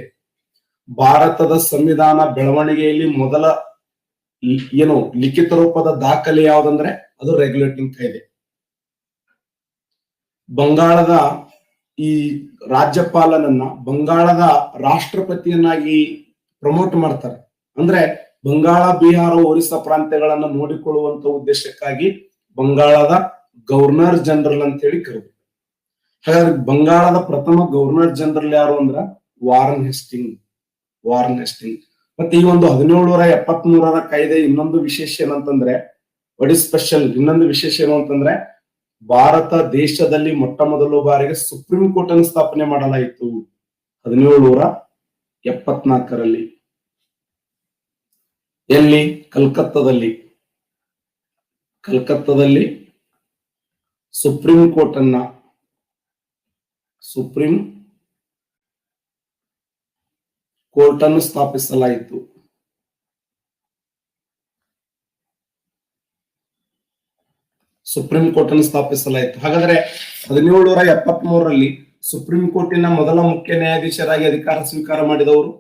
[SPEAKER 1] ಭಾರತದ ಸಂವಿಧಾನ ಬೆಳವಣಿಗೆಯಲ್ಲಿ ಮೊದಲ ಲಿಖಿತ ರೂಪದ ದಾಖಲೆ ಯಾವ್ದಂದ್ರೆ ಅದು ರೆಗ್ಯುಲೇಟಿಂಗ್ ಕಾಯ್ದೆ. ಬಂಗಾಳದ ಈ ರಾಜ್ಯಪಾಲನನ್ನ ಬಂಗಾಳದ ರಾಷ್ಟ್ರಪತಿಯನ್ನಾಗಿ ಪ್ರಮೋಟ್ ಮಾಡ್ತಾರೆ. ಅಂದ್ರೆ ಬಂಗಾಳ, ಬಿಹಾರ, ಒರಿಸ್ಸಾ ಪ್ರಾಂತ್ಯಗಳನ್ನ ನೋಡಿಕೊಳ್ಳುವಂತ ಉದ್ದೇಶಕ್ಕಾಗಿ ಬಂಗಾಳದ ಗವರ್ನರ್ ಜನರಲ್ ಅಂತ ಹೇಳಿ ಕರೆದ್ರು. ಹಾಗಾದ್ರೆ ಬಂಗಾಳದ ಪ್ರಥಮ ಗವರ್ನರ್ ಜನರಲ್ ಯಾರು ಅಂದ್ರ ವಾರನ್ ಹೆಸ್ಟಿಂಗ್. ಮತ್ತೆ ಈ ಒಂದು 1773 ಕಾಯ್ದೆ ಇನ್ನೊಂದು ವಿಶೇಷ ಏನಂತಂದ್ರೆ, ಇನ್ನೊಂದು ವಿಶೇಷ ಏನು ಅಂತಂದ್ರೆ, ಭಾರತ ದೇಶದಲ್ಲಿ ಮೊಟ್ಟ ಮೊದಲ ಬಾರಿಗೆ ಸುಪ್ರೀಂ ಕೋರ್ಟ್ ಅನ್ನು ಸ್ಥಾಪನೆ ಮಾಡಲಾಯಿತು 1774. ಎಲ್ಲಿ? ಕಲ್ಕತ್ತಾದಲ್ಲಿ ಸುಪ್ರೀಂ ಕೋರ್ಟ್ ಅನ್ನು ಸ್ಥಾಪಿಸಲಾಯಿತು. ಹಾಗಾದ್ರೆ 1773 ಸುಪ್ರೀಂ ಕೋರ್ಟಿನ ಮೊದಲ ಮುಖ್ಯ ನ್ಯಾಯಾಧೀಶರಾಗಿ ಅಧಿಕಾರ ಸ್ವೀಕಾರ ಮಾಡಿದವರು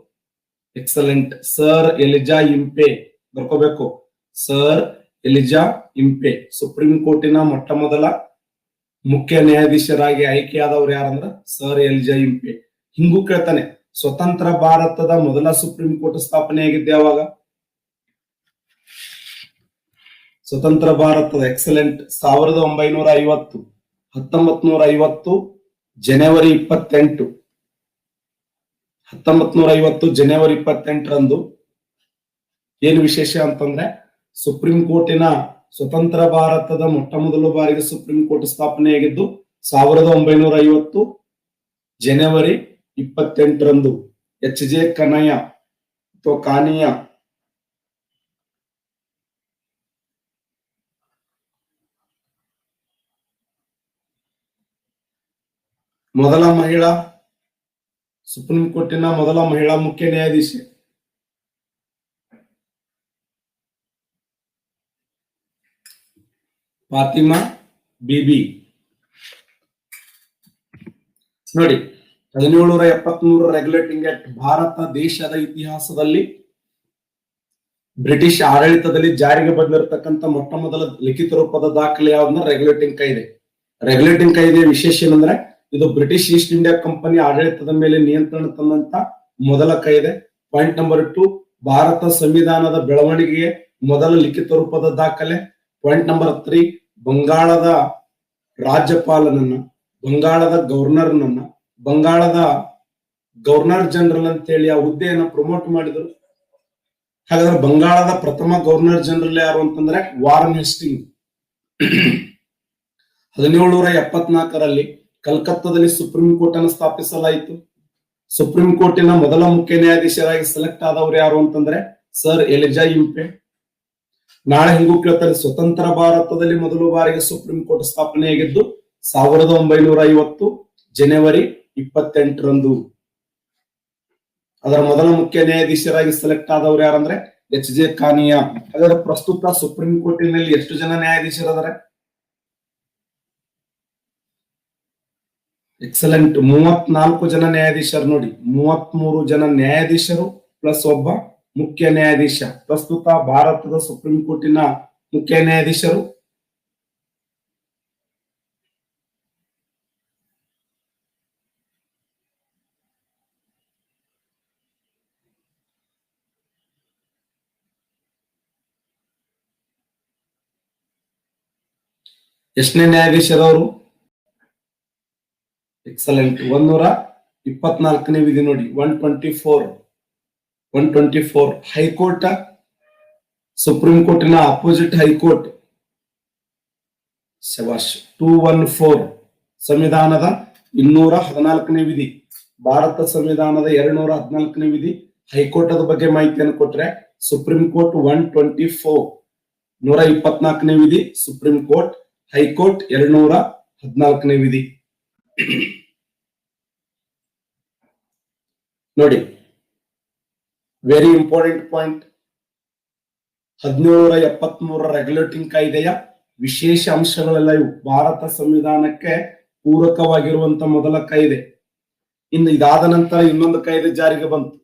[SPEAKER 1] ಎಕ್ಸಲೆಂಟ್ ಸರ್ ಎಲಿಜಾ ಇಂಪೆ. ಬರ್ಕೋಬೇಕು, ಸರ್ ಎಲಿಜಾ ಇಂಪೆ. ಸುಪ್ರೀಂ ಕೋರ್ಟಿನ ಮೊಟ್ಟ ಮೊದಲ ಮುಖ್ಯ ನ್ಯಾಯಾಧೀಶರಾಗಿ ಆಯ್ಕೆಯಾದವರು ಯಾರಂದ್ರ ಸರ್ ಎಲಿಜಾ ಇಂಪೆ. ಹಿಂಗೂ ಕೇಳ್ತಾನೆ, ಸ್ವತಂತ್ರ ಭಾರತದ ಮೊದಲ ಸುಪ್ರೀಂ ಕೋರ್ಟ್ ಸ್ಥಾಪನೆಯಾಗಿದ್ದೆ ಯಾವಾಗ? ಸ್ವತಂತ್ರ ಭಾರತದ ಎಕ್ಸಲೆಂಟ್ 1950. 1950 ಜನವರಿ 28. 1950 ಜನವರಿ 28ರಂದು ಏನು ವಿಶೇಷ ಅಂತಂದ್ರೆ, ಸುಪ್ರೀಂ ಕೋರ್ಟಿನ ಸ್ವತಂತ್ರ ಭಾರತದ ಮೊಟ್ಟ ಮೊದಲ ಬಾರಿಗೆ ಸುಪ್ರೀಂ ಕೋರ್ಟ್ ಸ್ಥಾಪನೆಯಾಗಿದ್ದು 1950 ಜನವರಿ 28ರಂದು. ಎಚ್.ಜೆ. ಕನಯ್ಯ ಅಥವಾ ಕಾನಿಯ ಮೊದಲ ಮಹಿಳಾ ಸುಪ್ರೀಂ ಕೋರ್ಟಿನ ಮೊದಲ ಮಹಿಳಾ ಮುಖ್ಯ ನ್ಯಾಯಾಧೀಶೆ. ಫಾತಿಮಾ ಬೀಬಿ. ನೋಡಿ, 1773 ರೆಗ್ಯುಲೇಟಿಂಗ್ ಆಕ್ಟ್ ಭಾರತ ದೇಶದ ಇತಿಹಾಸದಲ್ಲಿ ಬ್ರಿಟಿಷ್ ಆಡಳಿತದಲ್ಲಿ ಜಾರಿಗೆ ಬಂದಿರತಕ್ಕಂತ ಮೊಟ್ಟ ಮೊದಲ ಲಿಖಿತ ರೂಪದ ದಾಖಲೆ ಯಾವ್ದನ್ನ ರೆಗ್ಯುಲೇಟಿಂಗ್ ಕಾಯ್ದೆ. ರೆಗ್ಯುಲೇಟಿಂಗ್ ಕಾಯ್ದೆಯ ವಿಶೇಷ ಏನಂದ್ರೆ, ಇದು ಬ್ರಿಟಿಷ್ ಈಸ್ಟ್ ಇಂಡಿಯಾ ಕಂಪನಿ ಆಡಳಿತದ ಮೇಲೆ ನಿಯಂತ್ರಣ ತಂದಂತ ಮೊದಲ ಕಾಯ್ದೆ. ಪಾಯಿಂಟ್ ನಂಬರ್ 2, ಭಾರತ ಸಂವಿಧಾನದ ಬೆಳವಣಿಗೆಗೆ ಮೊದಲ ಲಿಖಿತ ರೂಪದ ದಾಖಲೆ. ಪಾಯಿಂಟ್ ನಂಬರ್ 3, ಬಂಗಾಳದ ರಾಜ್ಯಪಾಲನನ್ನ, ಬಂಗಾಳದ ಗವರ್ನರ್ ಜನರಲ್ ಅಂತ ಹೇಳಿ ಆ ಹುದ್ದೆಯನ್ನ ಪ್ರಮೋಟ್ ಮಾಡಿದ್ರು. ಹಾಗಾದ್ರೆ ಬಂಗಾಳದ ಪ್ರಥಮ ಗವರ್ನರ್ ಜನರಲ್ ಯಾರು ಅಂತಂದ್ರೆ ವಾರನ್ ಹೆಸ್ಟಿಂಗ್. 1774 ಕಲ್ಕತ್ತಾದಲ್ಲಿ ಸುಪ್ರೀಂ ಕೋರ್ಟ್ ಅನ್ನು ಸ್ಥಾಪಿಸಲಾಯಿತು. ಸುಪ್ರೀಂ ಕೋರ್ಟಿನ ಮೊದಲ ಮುಖ್ಯ ನ್ಯಾಯಾಧೀಶರಾಗಿ ಸೆಲೆಕ್ಟ್ ಆದವರು ಯಾರು ಅಂತಂದ್ರೆ ಸರ್ ಎಲಿಜಾ ಇಂಪೆ. ನಾಳೆ ಹಿಂಗೂ ಕೇಳ್ತಾರೆ, ಸ್ವತಂತ್ರ ಭಾರತದಲ್ಲಿ ಮೊದಲ ಬಾರಿಗೆ ಸುಪ್ರೀಂ ಕೋರ್ಟ್ ಸ್ಥಾಪನೆಯಾಗಿದ್ದು 1950 ಜನವರಿ 28ರಂದು. ಅದರ ಮೊದಲ ಮುಖ್ಯ ನ್ಯಾಯಾಧೀಶರಾಗಿ ಸೆಲೆಕ್ಟ್ ಆದವರು ಯಾರಂದ್ರೆ ಎಚ್.ಜೆ. ಕಾನಿಯಾ. ಹಾಗಾದ್ರೆ ಪ್ರಸ್ತುತ ಸುಪ್ರೀಂ ಕೋರ್ಟಿನಲ್ಲಿ ಎಷ್ಟು ಜನ ನ್ಯಾಯಾಧೀಶರದಾರೆ? ಎಕ್ಸಲೆಂಟ್, 34 ಜನ ನ್ಯಾಯಾಧೀಶರು. ನೋಡಿ, 33 ಜನ ನ್ಯಾಯಾಧೀಶರು ಪ್ಲಸ್ ಒಬ್ಬ ಮುಖ್ಯ ನ್ಯಾಯಾಧೀಶ. ಪ್ರಸ್ತುತ ಭಾರತದ ಸುಪ್ರೀಂ ಕೋರ್ಟಿನ ಮುಖ್ಯ ನ್ಯಾಯಾಧೀಶರು ಎಷ್ಟನೇ ನ್ಯಾಯಾಧೀಶರವರು? ಎಕ್ಸಲೆಂಟ್. 124ನೇ ವಿಧಿ ನೋಡಿ, 124. ಹೈಕೋರ್ಟ್, ಸುಪ್ರೀಂ ಕೋರ್ಟಿನ ಅಪೋಸಿಟ್ ಹೈಕೋರ್ಟ್. ಶಬಾಷ್. 214. ಸಂವಿಧಾನದ 214ನೇ ವಿಧಿ, ಭಾರತ ಸಂವಿಧಾನದ 214ನೇ ವಿಧಿ. ಹೈಕೋರ್ಟ್ ಅದ ಬಗ್ಗೆ ಮಾಹಿತಿಯನ್ನು ಕೊಟ್ರೆ ಸುಪ್ರೀಂ ಕೋರ್ಟ್ 124, 124ನೇ ವಿಧಿ ಸುಪ್ರೀಂ ಕೋರ್ಟ್. ಹೈಕೋರ್ಟ್ 214ನೇ ವಿಧಿ. ನೋಡಿ, ವೆರಿ ಇಂಪಾರ್ಟೆಂಟ್ ಪಾಯಿಂಟ್. 1773 ರೆಗ್ಯುಲೇಟಿಂಗ್ ಕಾಯ್ದೆಯ ವಿಶೇಷ ಅಂಶಗಳೆಲ್ಲ ಇವು. ಭಾರತ ಸಂವಿಧಾನಕ್ಕೆ ಪೂರಕವಾಗಿರುವಂತ ಮೊದಲ ಕಾಯ್ದೆ. ಇನ್ನು ಇದಾದ ನಂತರ ಇನ್ನೊಂದು ಕಾಯ್ದೆ ಜಾರಿಗೆ ಬಂತು.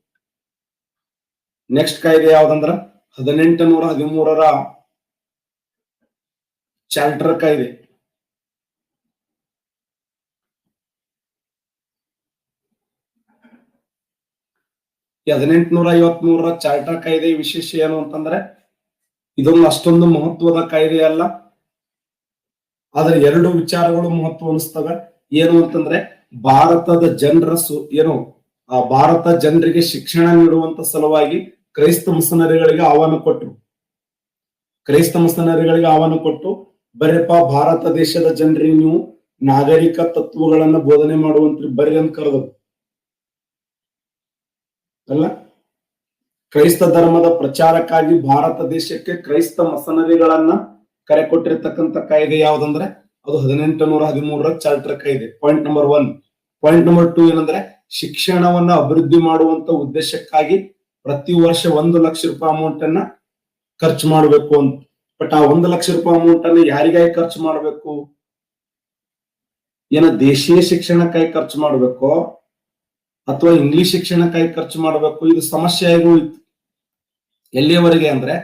[SPEAKER 1] ನೆಕ್ಸ್ಟ್ ಕಾಯ್ದೆ ಯಾವ್ದಂದ್ರ 1813ರ ಚಾರ್ಟರ್ ಕಾಯ್ದೆ. ಈ 1853ರ ಚಾರ್ಟರ್ ಕಾಯ್ದೆ ವಿಶೇಷ ಏನು ಅಂತಂದ್ರೆ, ಇದೊಂದು ಅಷ್ಟೊಂದು ಮಹತ್ವದ ಕಾಯ್ದೆ ಅಲ್ಲ, ಆದ್ರೆ ಎರಡು ವಿಚಾರಗಳು ಮಹತ್ವ ಅನಿಸ್ತವೆ. ಏನು ಅಂತಂದ್ರೆ, ಭಾರತದ ಜನರ ಭಾರತ ಜನರಿಗೆ ಶಿಕ್ಷಣ ನೀಡುವಂತ ಸಲುವಾಗಿ ಕ್ರೈಸ್ತ ಮಿಷನರಿಗಳಿಗೆ ಆಹ್ವಾನ ಕೊಟ್ಟು ಬರೀಪ್ಪ ಭಾರತ ದೇಶದ ಜನರಿಗೆ ನೀವು ನಾಗರಿಕ ತತ್ವಗಳನ್ನ ಬೋಧನೆ ಮಾಡುವಂತ ಬರ್ರಿ ಅಂತ ಕರೆದರು ಅಲ್ಲ. ಕ್ರೈಸ್ತ ಧರ್ಮದ ಪ್ರಚಾರಕ್ಕಾಗಿ ಭಾರತ ದೇಶಕ್ಕೆ ಕ್ರೈಸ್ತ ಮಿಷನರಿಗಳನ್ನ ಕರೆ ಕೊಟ್ಟಿರ್ತಕ್ಕಂಥ ಕಾಯ್ದೆ ಯಾವ್ದಂದ್ರೆ ಅದು 1813ರ ಚಾರ್ಟರ್ ಕಾಯ್ದೆ. Point number 1. ಪಾಯಿಂಟ್ ನಂಬರ್ 2 ಏನಂದ್ರೆ, ಶಿಕ್ಷಣವನ್ನ ಅಭಿವೃದ್ಧಿ ಮಾಡುವಂತ ಉದ್ದೇಶಕ್ಕಾಗಿ ಪ್ರತಿ ವರ್ಷ 1 ಲಕ್ಷ ರೂಪಾಯಿ ಅಮೌಂಟ್ ಅನ್ನ ಖರ್ಚು ಮಾಡಬೇಕು ಅಂತ. ಬಟ್ ಆ 1 ಲಕ್ಷ ರೂಪಾಯಿ ಅಮೌಂಟ್ ಅನ್ನು ಯಾರಿಗಾಗಿ ಖರ್ಚು ಮಾಡಬೇಕು? ದೇಶೀಯ ಶಿಕ್ಷಣಕ್ಕಾಗಿ ಖರ್ಚು ಮಾಡಬೇಕು ಅಥವಾ ಇಂಗ್ಲಿಷ್ ಶಿಕ್ಷಣಕ್ಕಾಗಿ ಖರ್ಚು ಮಾಡಬೇಕು? ಇದು ಸಮಸ್ಯೆ ಆಗಿ ಹೋಯ್ತು. ಎಲ್ಲಿಯವರೆಗೆ ಅಂದ್ರೆ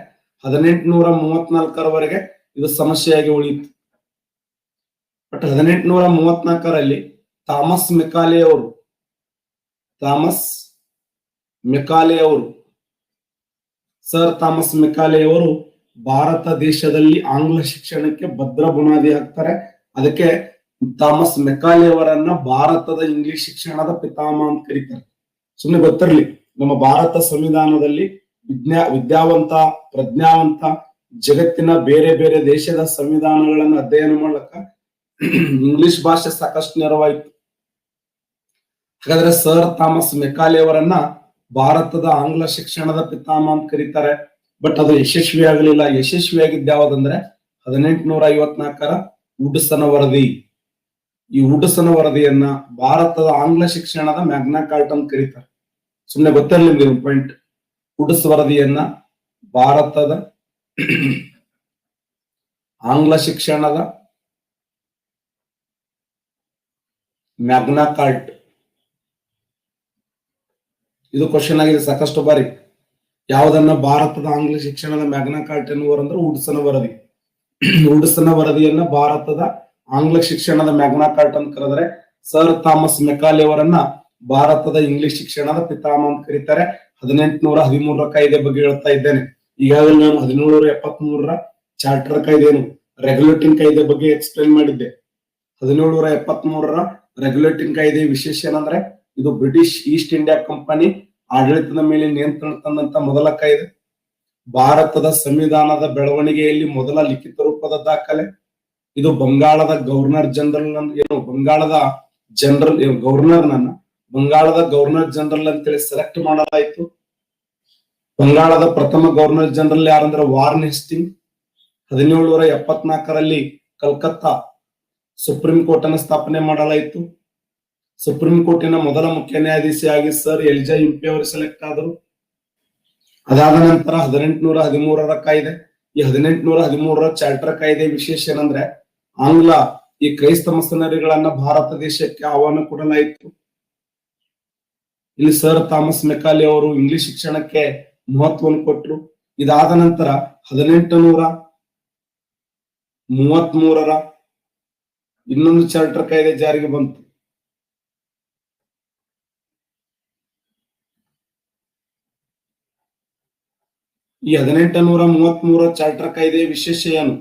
[SPEAKER 1] 1834ರವರೆಗೆ ಇದು ಸಮಸ್ಯೆಯಾಗಿ ಉಳಿಯಿತು. ಬಟ್ 1834ರಲ್ಲಿ ಥಾಮಸ್ ಮೆಕಾಲೆ ಅವರು ಭಾರತ ದೇಶದಲ್ಲಿ ಆಂಗ್ಲ ಶಿಕ್ಷಣಕ್ಕೆ ಭದ್ರ ಬುನಾದಿ ಹಾಕ್ತಾರೆ. ಅದಕ್ಕೆ ಥಾಮಸ್ ಮೆಕಾಲೆ ಅವರನ್ನ ಭಾರತದ ಇಂಗ್ಲಿಷ್ ಶಿಕ್ಷಣದ ಪಿತಾಮಹ ಅಂತ ಕರೀತಾರೆ. ಸುಮ್ಮನೆ ಗೊತ್ತಿರ್ಲಿ, ನಮ್ಮ ಭಾರತ ಸಂವಿಧಾನದಲ್ಲಿ ವಿದ್ಯಾವಂತ ಪ್ರಜ್ಞಾವಂತ ಜಗತ್ತಿನ ಬೇರೆ ಬೇರೆ ದೇಶದ ಸಂವಿಧಾನಗಳನ್ನು ಅಧ್ಯಯನ ಮಾಡ್ಲಕ್ಕ ಇಂಗ್ಲಿಷ್ ಭಾಷೆ ಸಾಕಷ್ಟು ನೆರವಾಯಿತು. ಹಾಗಾದ್ರೆ ಸರ್ ಥಾಮಸ್ ಮೆಕಾಲೆ ಅವರನ್ನ ಭಾರತದ ಆಂಗ್ಲ ಶಿಕ್ಷಣದ ಪಿತಾಮಹ ಅಂತ ಕರೀತಾರೆ. ಬಟ್ ಅದು ಯಶಸ್ವಿಯಾಗಿದ್ದ ಯಾವ್ದಂದ್ರೆ 1854ರ ವುಡ್ಸನ್ ವರದಿ. ಈ ವುಡ್ಸನ್ ವರದಿಯನ್ನ ಭಾರತದ ಆಂಗ್ಲ ಶಿಕ್ಷಣದ ಮ್ಯಾಗ್ನಾ ಕಾರ್ಟ ಅಂತ ಕರೀತಾರೆ. ಸುಮ್ನೆ ಗೊತ್ತಿರಲಿ ನಿಮ್ಗೆ ಪಾಯಿಂಟ್. ವುಡ್ಸ್ ವರದಿಯನ್ನ ಭಾರತದ ಆಂಗ್ಲ ಶಿಕ್ಷಣದ ಮ್ಯಾಗ್ನಾ ಕಾರ್ಟ್. ಇದು ಕ್ವಶನ್ ಆಗಿದೆ ಸಾಕಷ್ಟು ಬಾರಿ. ಯಾವುದನ್ನ ಭಾರತದ ಆಂಗ್ಲ ಶಿಕ್ಷಣದ ಮ್ಯಾಗ್ನಾ ಕಾರ್ಟ್ ಎನ್ನುವರಂದ್ರೆ ವುಡ್ಸನ್ ವರದಿ. ವುಡ್ಸನ್ ವರದಿಯನ್ನ ಭಾರತದ ಆಂಗ್ಲ ಶಿಕ್ಷಣದ ಮ್ಯಾಗ್ನಾ ಕಾರ್ಟ್ ಅಂತ ಕರೆದ್ರೆ, ಸರ್ ಥಾಮಸ್ ಮೆಕಾಲೆ ಅವರನ್ನ ಭಾರತದ ಇಂಗ್ಲಿಷ್ ಶಿಕ್ಷಣದ ಪಿತಾಮಹ ಅಂತ ಕರೀತಾರೆ. 1813ರ ಕಾಯ್ದೆ ಬಗ್ಗೆ ಹೇಳ್ತಾ ಇದ್ದೇನೆ. ಈಗಾಗಲೇ ನಾನು 1773ರ ಚಾರ್ಟರ್ ಕಾಯ್ದೆನು ರೆಗ್ಯುಲೇಟಿಂಗ್ ಕಾಯ್ದೆ ಬಗ್ಗೆ ಎಕ್ಸ್ಪ್ಲೇನ್ ಮಾಡಿದ್ದೆ. 1773ರ ರೆಗ್ಯುಲೇಟಿಂಗ್ ಕಾಯ್ದೆ ವಿಶೇಷ ಏನಂದ್ರೆ, ಇದು ಬ್ರಿಟಿಷ್ ಈಸ್ಟ್ ಇಂಡಿಯಾ ಕಂಪನಿ ಆಡಳಿತದ ಮೇಲೆ ನಿಯಂತ್ರಣ ತಂದಂತ ಮೊದಲ ಕಾಯ್ದೆ. ಭಾರತದ ಸಂವಿಧಾನದ ಬೆಳವಣಿಗೆಯಲ್ಲಿ ಮೊದಲ ಲಿಖಿತ ರೂಪದ ದಾಖಲೆ. ಇದು ಬಂಗಾಳದ ಗವರ್ನರ್ ಜನರಲ್ ಅಂತೇಳಿ ಸೆಲೆಕ್ಟ್ ಮಾಡಲಾಯಿತು. ಬಂಗಾಳದ ಪ್ರಥಮ ಗವರ್ನರ್ ಜನರಲ್ ಯಾರಂದ್ರೆ ವಾರ್ನ್ ಹೇಸ್ಟಿಂಗ್. 1774ರಲ್ಲಿ ಕಲ್ಕತ್ತಾ ಸುಪ್ರೀಂ ಕೋರ್ಟ್ ಅನ್ನು ಸ್ಥಾಪನೆ ಮಾಡಲಾಯಿತು. ಸುಪ್ರೀಂ ಕೋರ್ಟಿನ ಮೊದಲ ಮುಖ್ಯ ನ್ಯಾಯಾಧೀಶಿಯಾಗಿ ಸರ್ ಎಲಿಜಾ ಇಂಪಿ ಅವರು ಸೆಲೆಕ್ಟ್ ಆದರು. ಅದಾದ ನಂತರ 1813ರ ಕಾಯ್ದೆ. ಈ 1813ರ ಚಾರ್ಟರ್ ಕಾಯ್ದೆ ವಿಶೇಷ ಏನಂದ್ರೆ, ಈ ಕ್ರೈಸ್ತ ಮಿಷನರಿಗಳನ್ನ ಭಾರತ ದೇಶಕ್ಕೆ ಆಹ್ವಾನ ಕೊಡಲಾಯಿತು. ಇಲ್ಲಿ ಸರ್ ಥಾಮಸ್ ಮೆಕಾಲೆ ಅವರು ಇಂಗ್ಲಿಷ್ ಶಿಕ್ಷಣಕ್ಕೆ ಮಹತ್ವವನ್ನು ಕೊಟ್ಟರು. ಇದಾದ ನಂತರ 1833ರ ಇನ್ನೊಂದು ಚಾರ್ಟರ್ ಕಾಯ್ದೆ ಜಾರಿಗೆ ಬಂತು. ಈ 1833 ಚಾರ್ಟರ್ ಕಾಯ್ದೆಯ ವಿಶೇಷ ಏನು?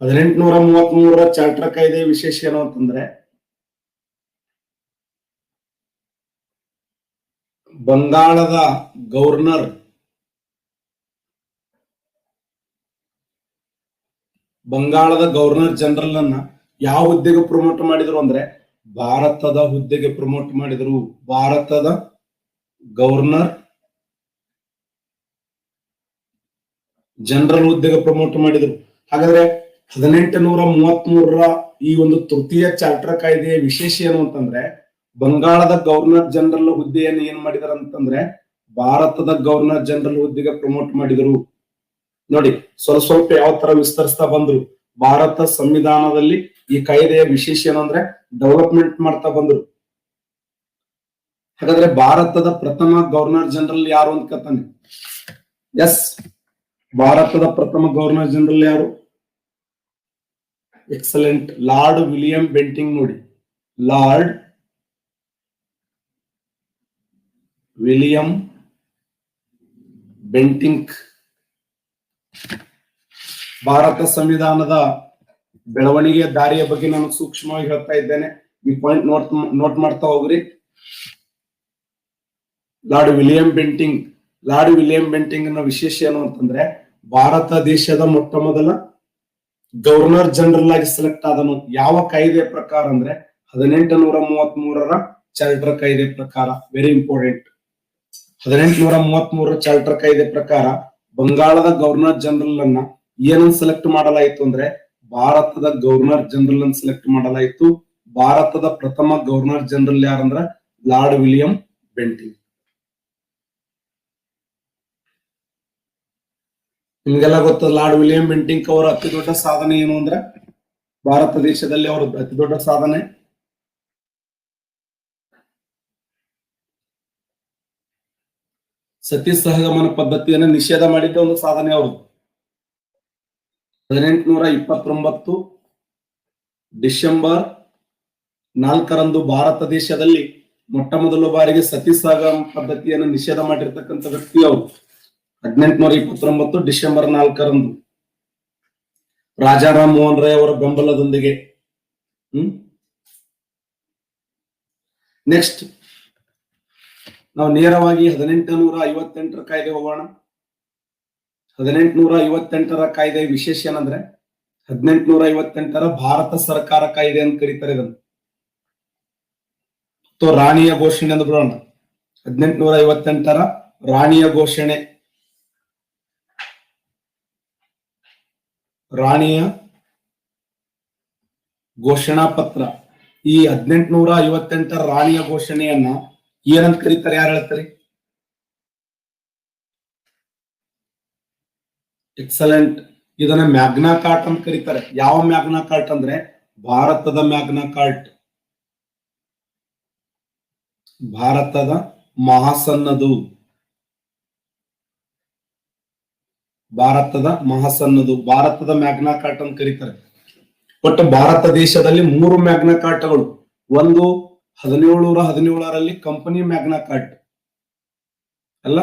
[SPEAKER 1] 1833 ಚಾರ್ಟರ್ ಕಾಯ್ದೆಯ ವಿಶೇಷ ಏನು ಅಂತಂದ್ರೆ, ಬಂಗಾಳದ ಗವರ್ನರ್ ಜನರಲ್ ಅನ್ನ ಯಾವ ಹುದ್ದೆಗೆ ಪ್ರಮೋಟ್ ಮಾಡಿದ್ರು ಅಂದ್ರೆ ಭಾರತದ ಹುದ್ದೆಗೆ ಪ್ರಮೋಟ್ ಮಾಡಿದ್ರು. ಭಾರತದ ಗವರ್ನರ್ ಜನರಲ್ ಹುದ್ದೆಗೆ ಪ್ರಮೋಟ್ ಮಾಡಿದ್ರು. ಹಾಗಾದ್ರೆ 1833ರ ಈ ಒಂದು ತೃತೀಯ ಚಾರ್ಟರ್ ಕಾಯ್ದೆಯ ವಿಶೇಷ ಏನು ಅಂತಂದ್ರೆ, ಬಂಗಾಳದ ಗವರ್ನರ್ ಜನರಲ್ ಹುದ್ದೆಯನ್ನು ಏನ್ ಮಾಡಿದಾರ ಅಂತಂದ್ರೆ ಭಾರತದ ಗವರ್ನರ್ ಜನರಲ್ ಹುದ್ದೆಗೆ ಪ್ರಮೋಟ್ ಮಾಡಿದರು. ನೋಡಿ, ಸ್ವಲ್ಪ ಯಾವ ತರ ವಿಸ್ತರಿಸ್ತಾ ಬಂದ್ರು. ಭಾರತ ಸಂವಿಧಾನದಲ್ಲಿ ಈ ಕಾಯ್ದೆಯ ವಿಶೇಷ ಏನಂದ್ರೆ ಡೆವಲಪ್ಮೆಂಟ್ ಮಾಡ್ತಾ ಬಂದ್ರು. ಹಾಗಾದ್ರೆ ಭಾರತದ ಪ್ರಥಮ ಗವರ್ನರ್ ಜನರಲ್ ಯಾರು ಅಂತ ಕೇಳ್ತಾನೆ. ಎಸ್, ಭಾರತದ ಪ್ರಥಮ ಗವರ್ನರ್ ಜನರಲ್ ಯಾರು? Excellent, lord William Bentinck. ನೋಡಿ, ಲಾರ್ಡ್ ವಿಲಿಯಂ ಬೆಂಟಿಂಕ್. ಭಾರತ ಸಂವಿಧಾನದ ಬೆಳವಣಿಗೆಯ ದಾರಿಯ ಬಗ್ಗೆ ನಾನು ಸೂಕ್ಷ್ಮವಾಗಿ ಹೇಳ್ತಾ ಇದ್ದೇನೆ. ಈ ಪಾಯಿಂಟ್ ನೋಟ್ ಮಾಡ್ತಾ ಹೋಗ್ರಿ. ಲಾರ್ಡ್ ವಿಲಿಯಂ ಬೆಂಟಿಂಗ್ ನ ವಿಶೇಷ ಏನು ಅಂತಂದ್ರೆ, ಭಾರತ ದೇಶದ ಮೊಟ್ಟ ಮೊದಲ ಗವರ್ನರ್ ಜನರಲ್ ಆಗಿ ಸೆಲೆಕ್ಟ್ ಆದನು. ಯಾವ ಕಾಯ್ದೆ ಪ್ರಕಾರ ಅಂದ್ರೆ 1833ರ ಚಾರ್ಟರ್ ಕಾಯ್ದೆ ಪ್ರಕಾರ. Very important. 1833 ಚಾರ್ಟರ್ ಕಾಯ್ದೆ ಪ್ರಕಾರ ಬಂಗಾಳದ ಗವರ್ನರ್ ಜನರಲ್ ಅನ್ನ ಏನನ್ನು ಸೆಲೆಕ್ಟ್ ಮಾಡಲಾಯಿತು ಅಂದ್ರೆ ಭಾರತದ ಗವರ್ನರ್ ಜನರಲ್ ಅನ್ನು ಸೆಲೆಕ್ಟ್ ಮಾಡಲಾಯಿತು. ಭಾರತದ ಪ್ರಥಮ ಗವರ್ನರ್ ಜನರಲ್ ಯಾರಂದ್ರ ಲಾರ್ಡ್ ವಿಲಿಯಂ ಬೆಂಟಿಂಗ್. ನಿಮ್ಗೆಲ್ಲ ಗೊತ್ತದ ಲಾರ್ಡ್ ವಿಲಿಯಂ ಬೆಂಟಿಂಕ್ ಅವರ ಅತಿ ದೊಡ್ಡ ಸಾಧನೆ ಏನು ಅಂದ್ರೆ, ಭಾರತ ದೇಶದಲ್ಲಿ ಅವರ ಅತಿ ದೊಡ್ಡ ಸಾಧನೆ ಸತಿ ಸಹಗಮನ ಪದ್ಧತಿಯನ್ನು ನಿಷೇಧ ಮಾಡಿದ್ದ ಒಂದು ಸಾಧನೆ ಅವರು. 1829 ಡಿಸೆಂಬರ್ 4ರಂದು ಭಾರತ ದೇಶದಲ್ಲಿ ಮೊಟ್ಟ ಮೊದಲ ಬಾರಿಗೆ ಸತಿ ಸಹಗಮನ ಪದ್ಧತಿಯನ್ನು ನಿಷೇಧ ಮಾಡಿರ್ತಕ್ಕಂಥ ವ್ಯಕ್ತಿ ಅವರು. 1829 ಡಿಸೆಂಬರ್ 4ರಂದು ರಾಜಾರಾಮ್ ಮೋಹನ್ ರಾಯ್ ಅವರ ಬೆಂಬಲದೊಂದಿಗೆ. ನೆಕ್ಸ್ಟ್ ನಾವು ನೇರವಾಗಿ 1858ರ ಕಾಯ್ದೆ ಹೋಗೋಣ. 1858ರ ಕಾಯ್ದೆ ವಿಶೇಷ ಏನಂದ್ರೆ 1858ರ ಭಾರತ ಸರ್ಕಾರ ಕಾಯ್ದೆ ಅಂತ ಕರೀತಾರೆ ಇದನ್ನು. ರಾಣಿಯ ಘೋಷಣೆ ಅಂತ ಬಿಡೋಣ. 1858ರ ರಾಣಿಯ ಘೋಷಣೆ, ರಾಣಿಯ ಘೋಷಣಾ ಪತ್ರ. ಈ 1858ರ ರಾಣಿಯ ಘೋಷಣೆಯನ್ನ ಏನಂತ ಕರೀತಾರೆ? ಯಾರು ಹೇಳ್ತಾರೆ? ಎಕ್ಸಲೆಂಟ್. ಇದನ್ನ ಮ್ಯಾಗ್ನಾ ಕಾರ್ಟ್ ಅಂತ ಕರೀತಾರೆ. ಯಾವ ಮ್ಯಾಗ್ನಾ ಕಾರ್ಟ್ ಅಂದ್ರೆ ಭಾರತದ ಮ್ಯಾಗ್ನಾ ಕಾರ್ಟ್, ಭಾರತದ ಮಹಾಸನ್ನದು. ಭಾರತದ ಮಹಾಸನ್ನದು, ಭಾರತದ ಮ್ಯಾಗ್ನಾ ಕಾರ್ಟ್ ಅಂತ ಕರೀತಾರೆ. ಒಟ್ಟು ಭಾರತ ದೇಶದಲ್ಲಿ 3 ಮ್ಯಾಗ್ನಾ ಕಾರ್ಟ್ಗಳು. ಒಂದು 1717ರಲ್ಲಿ ಕಂಪನಿ ಮ್ಯಾಗ್ನಾ ಕಾರ್ಟ್ ಅಲ್ಲ,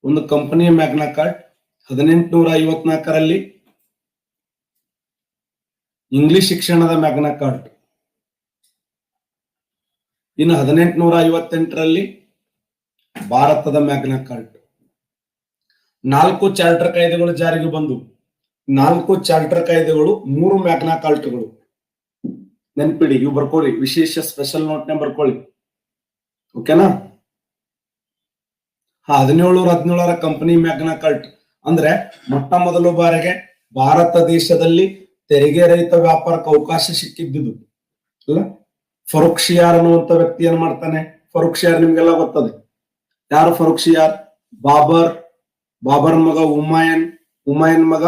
[SPEAKER 1] ಒಂದು ಕಂಪನಿಯ ಮ್ಯಾಗ್ನಾ ಕಾರ್ಟ್. 1854ರಲ್ಲಿ ಇಂಗ್ಲಿಷ್ ಶಿಕ್ಷಣದ ಮ್ಯಾಗ್ನಾ ಕಾರ್ಟ್. ಇನ್ನು 1858ರಲ್ಲಿ ಭಾರತದ ಮ್ಯಾಗ್ನಾ ಕಾರ್ಟ್. 4 ಚಾರ್ಟರ್ ಕಾಯ್ದೆಗಳು ಜಾರಿಗೆ ಬಂದು. 4 ಚಾರ್ಟರ್ ಕಾಯ್ದೆಗಳು, 3 ಮ್ಯಾಗ್ನಾ ಕಾರ್ಟ್ಗಳು. ನೆನ್ಪಿಡಿ, ಇವು ಬರ್ಕೊಳ್ಳಿ, ವಿಶೇಷ ಸ್ಪೆಷಲ್ ನೋಟ್ ನ ಬರ್ಕೊಳ್ಳಿ. ಓಕೆನಾ? 1717ರ ಕಂಪನಿ ಮ್ಯಾಗ್ನಾ ಕಾರ್ಟ್ ಅಂದ್ರೆ ಮೊಟ್ಟ ಮೊದಲ ಬಾರಿಗೆ ಭಾರತ ದೇಶದಲ್ಲಿ ತೆರಿಗೆ ರಹಿತ ವ್ಯಾಪಾರಕ್ಕೆ ಅವಕಾಶ ಸಿಕ್ಕಿದ್ದು ಅಲ್ಲ. ಫರೂಕ್ಷಿಯಾರ್ ಅನ್ನುವಂತ ವ್ಯಕ್ತಿ ಏನ್ ಮಾಡ್ತಾನೆ? ಫರೂಕ್ಷಿಯಾರ್ ನಿಮ್ಗೆಲ್ಲ ಗೊತ್ತದೆ. ಯಾರು ಫರೂಕ್ಷಿಯಾರ್? ಬಾಬರ್ ಮಗ ಹುಮಾಯನ್ ಮಗ